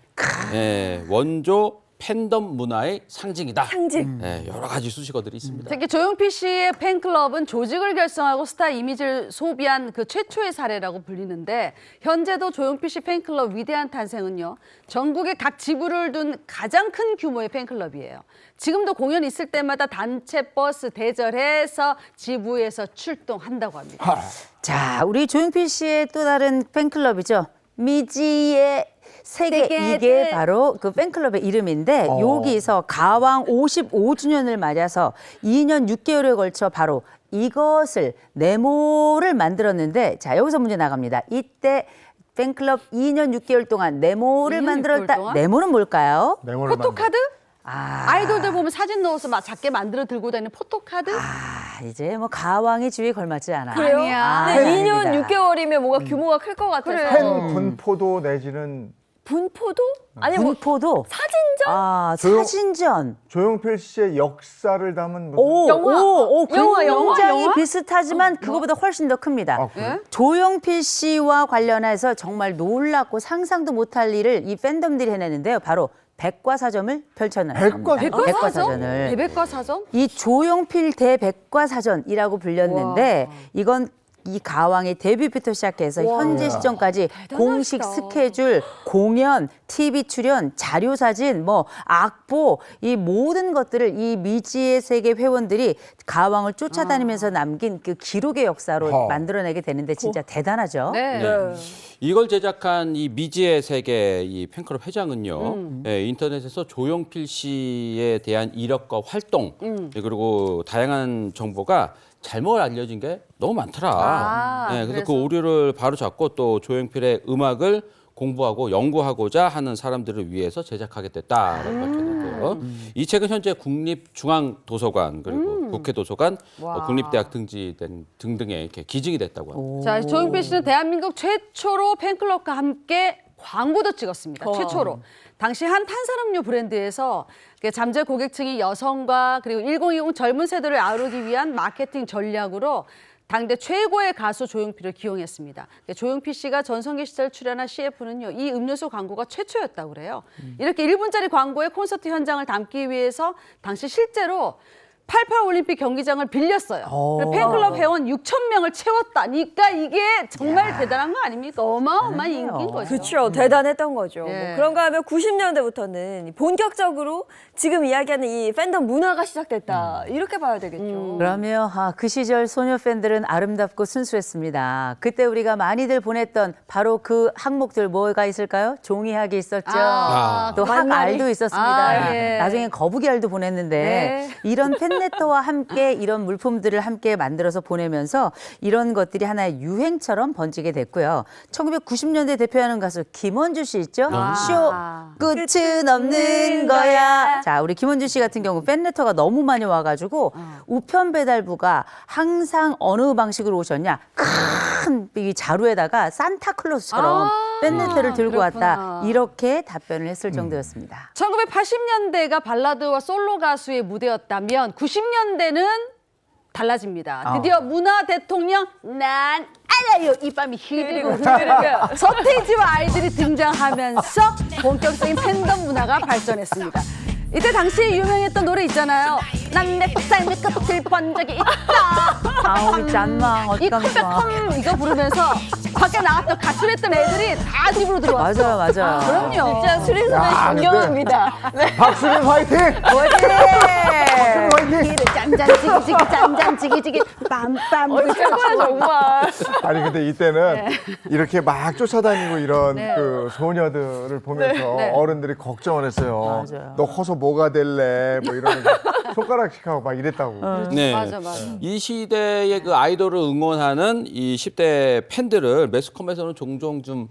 Speaker 8: 네, 원조 팬덤 문화의 상징이다.
Speaker 2: 상징.
Speaker 8: 네, 여러 가지 수식어들이 있습니다.
Speaker 9: 특히 조용필 씨의 팬클럽은 조직을 결성하고 스타 이미지를 소비한 그 최초의 사례라고 불리는데 현재도 조용필 씨 팬클럽 위대한 탄생은요. 전국의 각 지부를 둔 가장 큰 규모의 팬클럽이에요. 지금도 공연 있을 때마다 단체 버스 대절해서 지부에서 출동한다고 합니다.
Speaker 10: 자, 우리 조용필 씨의 또 다른 팬클럽이죠. 미지의 세계, 이게 바로 그 팬클럽의 이름인데 여기서 가왕 55주년을 맞아서 2년 6개월에 걸쳐 바로 이것을 네모를 만들었는데 자, 여기서 문제 나갑니다. 이때 팬클럽 2년 6개월 동안 네모를
Speaker 9: 2년 6개월
Speaker 10: 만들었다.
Speaker 9: 동안?
Speaker 10: 네모는 뭘까요?
Speaker 1: 네모를
Speaker 9: 포토카드?
Speaker 10: 아,
Speaker 9: 아이돌들 보면 사진 넣어서 막 작게 만들어 들고 다니는 포토카드?
Speaker 10: 이제 뭐 가왕의 지위에 걸맞지 않아.
Speaker 2: 그래요?
Speaker 9: 아니야.
Speaker 2: 네, 2년
Speaker 10: 아닙니다.
Speaker 2: 6개월이면 뭔가 규모가 클 것 같아서.
Speaker 9: 그래.
Speaker 1: 팬 분포도 내지는
Speaker 2: 분포도? 아니 뭐
Speaker 10: 분포도
Speaker 2: 사진전?
Speaker 10: 아,
Speaker 1: 조용-
Speaker 10: 사진전.
Speaker 1: 조용필 씨의 역사를 담은 무슨
Speaker 10: 오,
Speaker 2: 영화.
Speaker 10: 오,
Speaker 2: 영화.
Speaker 10: 굉장히 비슷하지만 그거보다 훨씬 더 큽니다.
Speaker 1: 아, 그래요?
Speaker 10: 조용필 씨와 관련해서 정말 놀랍고 상상도 못할 일을 이 팬덤들이 해내는데요. 바로 백과사전을 펼쳐놨습니다. 백과사전을.
Speaker 9: 대백과사전?
Speaker 10: 이 조용필 대백과사전이라고 불렸는데 이건 이 가왕의 데뷔부터 시작해서 현재 시점까지 공식 스케줄, 공연, TV 출연, 자료 사진, 뭐 악보 이 모든 것들을 이 미지의 세계 회원들이 가왕을 쫓아다니면서 남긴 그 기록의 역사로 만들어내게 되는데 진짜 대단하죠.
Speaker 9: 네.
Speaker 8: 네. 이걸 제작한 이 미지의 세계 이 팬클럽 회장은요. 예, 인터넷에서 조용필 씨에 대한 이력과 활동 그리고 다양한 정보가 잘못 알려진 게 너무 많더라. 그래서 그 오류를 바로잡고 또 조용필의 음악을 공부하고 연구하고자 하는 사람들을 위해서 제작하게 됐다라고 밝혔는데요. 이 책은 현재 국립중앙도서관 그리고 국회도서관, 국립대학 등지된 등등에 이렇게 기증이 됐다고 합니다.
Speaker 9: 자, 조용필 씨는 대한민국 최초로 팬클럽과 함께 광고도 찍었습니다. 최초로. 당시 한 탄산음료 브랜드에서 잠재 고객층이 여성과 그리고 1020 젊은 세대를 아우르기 위한 마케팅 전략으로 당대 최고의 가수 조용필을 기용했습니다. 조용필 씨가 전성기 시절 출연한 CF는요, 이 음료수 광고가 최초였다고 그래요. 이렇게 1분짜리 광고의 콘서트 현장을 담기 위해서 당시 실제로 88 올림픽 경기장을 빌렸어요. 팬클럽 회원 6,000명을 채웠다니까 이게 정말 대단한 거 아닙니까? 어마어마한 인기인 거죠.
Speaker 2: 그렇죠. 대단했던 거죠.
Speaker 9: 예.
Speaker 2: 뭐 그런가 하면 90년대부터는 본격적으로 지금 이야기하는 이 팬덤 문화가 시작됐다. 이렇게 봐야 되겠죠.
Speaker 10: 그러면 그 시절 소녀 팬들은 아름답고 순수했습니다. 그때 우리가 많이들 보냈던 바로 그 항목들 뭐가 있을까요? 종이학이 있었죠. 또 학알도 있었습니다.
Speaker 9: 예.
Speaker 10: 나중에 거북이알도 보냈는데 이런 팬레터와 함께 이런 물품들을 함께 만들어서 보내면서 이런 것들이 하나의 유행처럼 번지게 됐고요. 1990년대 대표하는 가수 김원주 씨 있죠? 쇼 끝은 없는 거야. 자, 우리 김원주 씨 같은 경우 팬레터가 너무 많이 와가지고 우편 배달부가 항상 어느 방식으로 오셨냐? 큰 이 자루에다가 산타클로스처럼 팬레터를 들고 왔다. 이렇게 답변을 했을 정도였습니다.
Speaker 9: 1980년대가 발라드와 솔로 가수의 무대였다면 90년대는 달라집니다. 드디어 문화 대통령 난 알아요 이 밤이 흐르고 서태지와 아이들이 등장하면서 본격적인 팬덤 문화가 발전했습니다. 이때 당시에 유명했던 노래 있잖아요. 난 내 삶의 끝을 본 적이 있다.
Speaker 10: 아우 짠망
Speaker 9: 이
Speaker 10: 어떡하면서
Speaker 9: 컴백홈 이거 부르면서 밖에 나갔던 가출했던 애들이 다 집으로 들어왔어.
Speaker 10: 맞아요.
Speaker 9: 그럼요.
Speaker 2: 진짜 수린 선배
Speaker 1: 야, 근데-
Speaker 2: 존경합니다.
Speaker 1: 박수린 화이팅!
Speaker 10: 뭐지?
Speaker 1: 화이팅!
Speaker 10: 짠짠 지기지기 짠짠 지기지기 빰빰.
Speaker 2: 최고야 정말.
Speaker 1: 아니 근데 이때는 이렇게 막 쫓아다니고 이런
Speaker 9: 네.
Speaker 1: 그 소녀들을 보면서
Speaker 9: 네.
Speaker 1: 어른들이 걱정을 했어요.
Speaker 10: 맞아요.
Speaker 1: 너 커서 뭐가 될래? 뭐 이러면서 손가락씩하고 막 이랬다고.
Speaker 8: 네.
Speaker 9: 맞아.
Speaker 8: 이 시대의 그 아이돌을 응원하는 이 10대 팬들을 매스컴에서는 종종 좀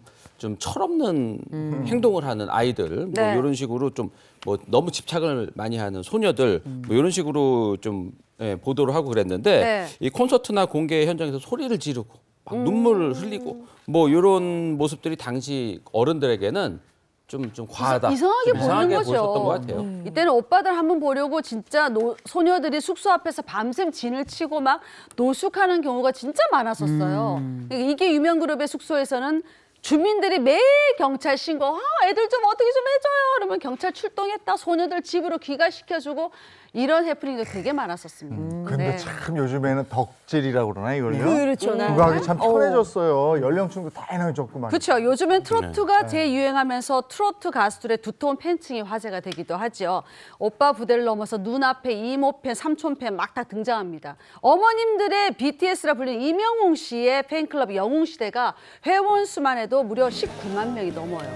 Speaker 8: 철없는 행동을 하는 아이들, 뭐
Speaker 9: 네.
Speaker 8: 이런 식으로 좀 뭐 너무 집착을 많이 하는 소녀들, 뭐 이런 식으로 좀 보도를 하고 그랬는데
Speaker 9: 네.
Speaker 8: 이 콘서트나 공개 현장에서 소리를 지르고 막 눈물을 흘리고 뭐 이런 모습들이 당시 어른들에게는 좀 과하다,
Speaker 9: 이상하게
Speaker 8: 좀
Speaker 9: 보이는
Speaker 8: 이상하게
Speaker 9: 거죠.
Speaker 8: 보셨던 것 같아요.
Speaker 9: 이때는 오빠들 한번 보려고 진짜 소녀들이 숙소 앞에서 밤샘 진을 치고 막 노숙하는 경우가 진짜 많았었어요. 그러니까 이게 유명 그룹의 숙소에서는 주민들이 매일 경찰 신고, 애들 좀 어떻게 좀 해줘요. 그러면 경찰 출동했다. 소녀들 집으로 귀가시켜주고 이런 해프닝도 되게 많았었습니다.
Speaker 1: 근데
Speaker 9: 네.
Speaker 1: 참 요즘에는 덕질이라고 그러나 이걸요?
Speaker 2: 그렇죠.
Speaker 1: 그거 하기 참 편해졌어요. 연령층도 다양하게 적구만.
Speaker 9: 그렇죠. 요즘엔 트로트가 재유행하면서 트로트 가수들의 두터운 팬층이 화제가 되기도 하죠. 오빠 부대를 넘어서 눈앞에 이모팬, 삼촌팬 막 다 등장합니다. 어머님들의 BTS라 불리는 이명웅 씨의 팬클럽 영웅시대가 회원수만 해도 무려 19만 명이 넘어요.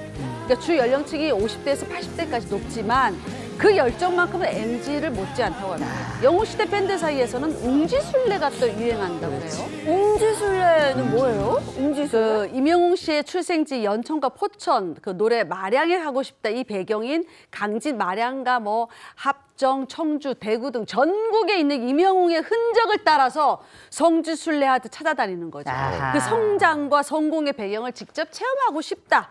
Speaker 9: 그러니까 주 연령층이 50대에서 80대까지 높지만 그 열정만큼은 MZ를 못지않다고 합니다. 영웅시대 팬들 사이에서는 웅지순례가 또 유행한다고 해요.
Speaker 2: 웅지순례는 뭐예요? 웅지순례?
Speaker 9: 그 이명웅 씨의 출생지 연천과 포천 그 노래 마량에 가고 싶다 이 배경인 강진 마량과 뭐 합정, 청주, 대구 등 전국에 있는 이명웅의 흔적을 따라서 성지 순례하듯 찾아다니는 거죠.
Speaker 10: 아하.
Speaker 9: 그 성장과 성공의 배경을 직접 체험하고 싶다.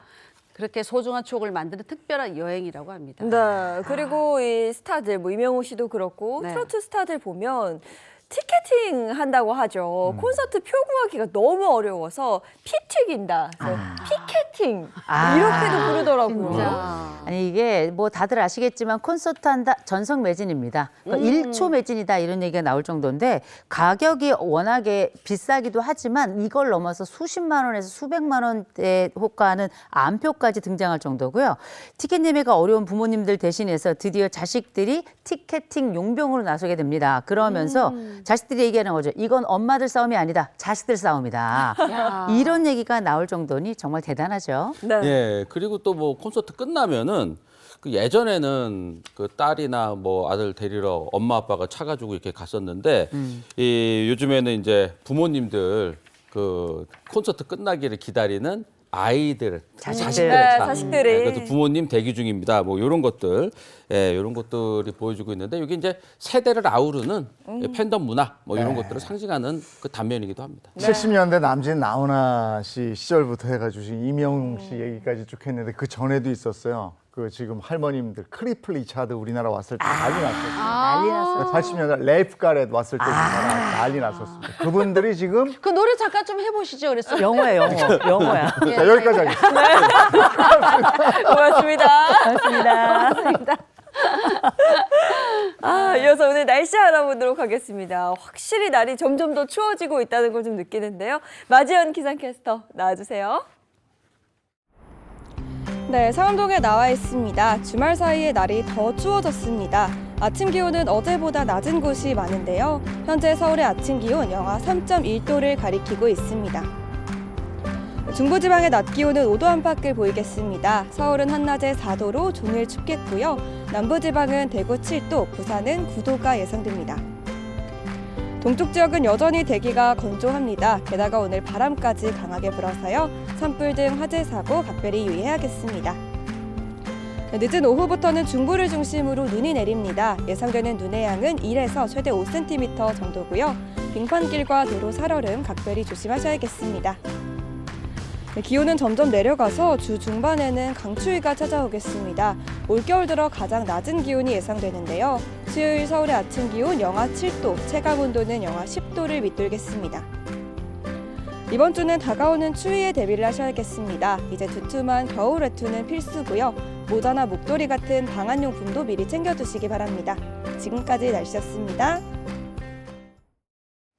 Speaker 9: 그렇게 소중한 추억을 만드는 특별한 여행이라고 합니다.
Speaker 2: 네. 그리고 이 스타들, 뭐 이명호 씨도 그렇고
Speaker 9: 네.
Speaker 2: 트로트 스타들 보면 티켓팅 한다고 하죠. 콘서트 표 구하기가 너무 어려워서 피 튀긴다. 그래서 피켓팅 이렇게도 부르더라고요.
Speaker 9: 진짜.
Speaker 10: 아니 이게 뭐 다들 아시겠지만 콘서트 한다 전성 매진입니다. 그러니까 1초 매진이다 이런 얘기가 나올 정도인데 가격이 워낙에 비싸기도 하지만 이걸 넘어서 수십만 원에서 수백만 원대 호가하는 암표까지 등장할 정도고요. 티켓 예매가 어려운 부모님들 대신해서 드디어 자식들이 티켓팅 용병으로 나서게 됩니다. 그러면서 자식들이 얘기하는 거죠. 이건 엄마들 싸움이 아니다. 자식들 싸움이다. 이런 얘기가 나올 정도니 정말 대단하죠.
Speaker 2: 네.
Speaker 8: 예, 그리고 또 뭐 콘서트 끝나면은 그 예전에는 그 딸이나 뭐 아들 데리러 엄마 아빠가 차 가지고 이렇게 갔었는데 이 요즘에는 이제 부모님들 그 콘서트 끝나기를 기다리는 아이들, 자식들의
Speaker 2: 네,
Speaker 8: 차.
Speaker 2: 자식들이.
Speaker 8: 예, 그래서 부모님 대기 중입니다. 뭐 이런 것들, 이런 것들이 보여주고 있는데 이게 이제 세대를 아우르는 팬덤 문화, 뭐 이런 것들을 상징하는 그 단면이기도 합니다.
Speaker 1: 70년대 남진 나훈아 씨 시절부터 해가지고 지금 이명웅 씨 얘기까지 쭉 했는데 그 전에도 있었어요. 그 지금 할머님들 크리플 리차드 우리나라 왔을 때 난리 났었어요.
Speaker 10: 난리 났어요.
Speaker 1: 80년대 레이프 가렛 왔을 때 우리나라 난리 났었습니다. 그분들이 지금
Speaker 9: 그 노래 잠깐 좀 해보시죠. 그랬어요.
Speaker 10: 영어야, 영어야.
Speaker 1: 자, 여기까지 하겠습니다.
Speaker 2: 고맙습니다.
Speaker 10: 맞습니다.
Speaker 2: 이어서 오늘 날씨 알아보도록 하겠습니다. 확실히 날이 점점 더 추워지고 있다는 걸 좀 느끼는데요. 마지연 기상캐스터 나와주세요. 네, 상암동에 나와 있습니다. 주말 사이에 날이 더 추워졌습니다. 아침 기온은 어제보다 낮은 곳이 많은데요. 현재 서울의 아침 기온 영하 3.1도를 가리키고 있습니다. 중부지방의 낮 기온은 5도 안팎을 보이겠습니다. 서울은 한낮에 4도로 종일 춥겠고요. 남부지방은 대구 7도, 부산은 9도가 예상됩니다. 동쪽 지역은 여전히 대기가 건조합니다. 게다가 오늘 바람까지 강하게 불어서요. 산불 등 화재 사고 각별히 유의해야겠습니다. 늦은 오후부터는 중부를 중심으로 눈이 내립니다. 예상되는 눈의 양은 1에서 최대 5cm 정도고요. 빙판길과 도로 살얼음 각별히 조심하셔야겠습니다. 기온은 점점 내려가서 주 중반에는 강추위가 찾아오겠습니다. 올겨울 들어 가장 낮은 기온이 예상되는데요. 수요일 서울의 아침 기온 영하 7도, 체감 온도는 영하 10도를 밑돌겠습니다. 이번 주는 다가오는 추위에 대비를 하셔야겠습니다. 이제 두툼한 겨울 외투는 필수고요. 모자나 목도리 같은 방한용품도 미리 챙겨두시기 바랍니다. 지금까지 날씨였습니다.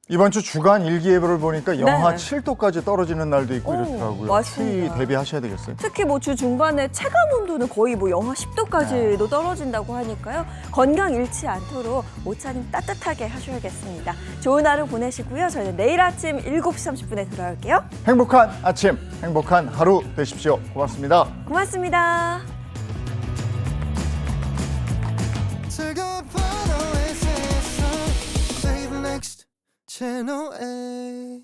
Speaker 1: 이번 주 주간 일기예보를 보니까 영하
Speaker 2: 네.
Speaker 1: 7도까지 떨어지는 날도 있고
Speaker 2: 오,
Speaker 1: 이렇더라고요.
Speaker 2: 맞습니다.
Speaker 1: 추위 대비하셔야 되겠어요.
Speaker 2: 특히 뭐 주 중반에 체감 온도는 거의 뭐 영하 10도까지도 떨어진다고 하니까요. 건강 잃지 않도록 옷차림 따뜻하게 하셔야겠습니다. 좋은 하루 보내시고요. 저희는 내일 아침 7시 30분에 돌아올게요.
Speaker 1: 행복한 아침, 행복한 하루 되십시오. 고맙습니다.
Speaker 2: 고맙습니다.
Speaker 12: Channel A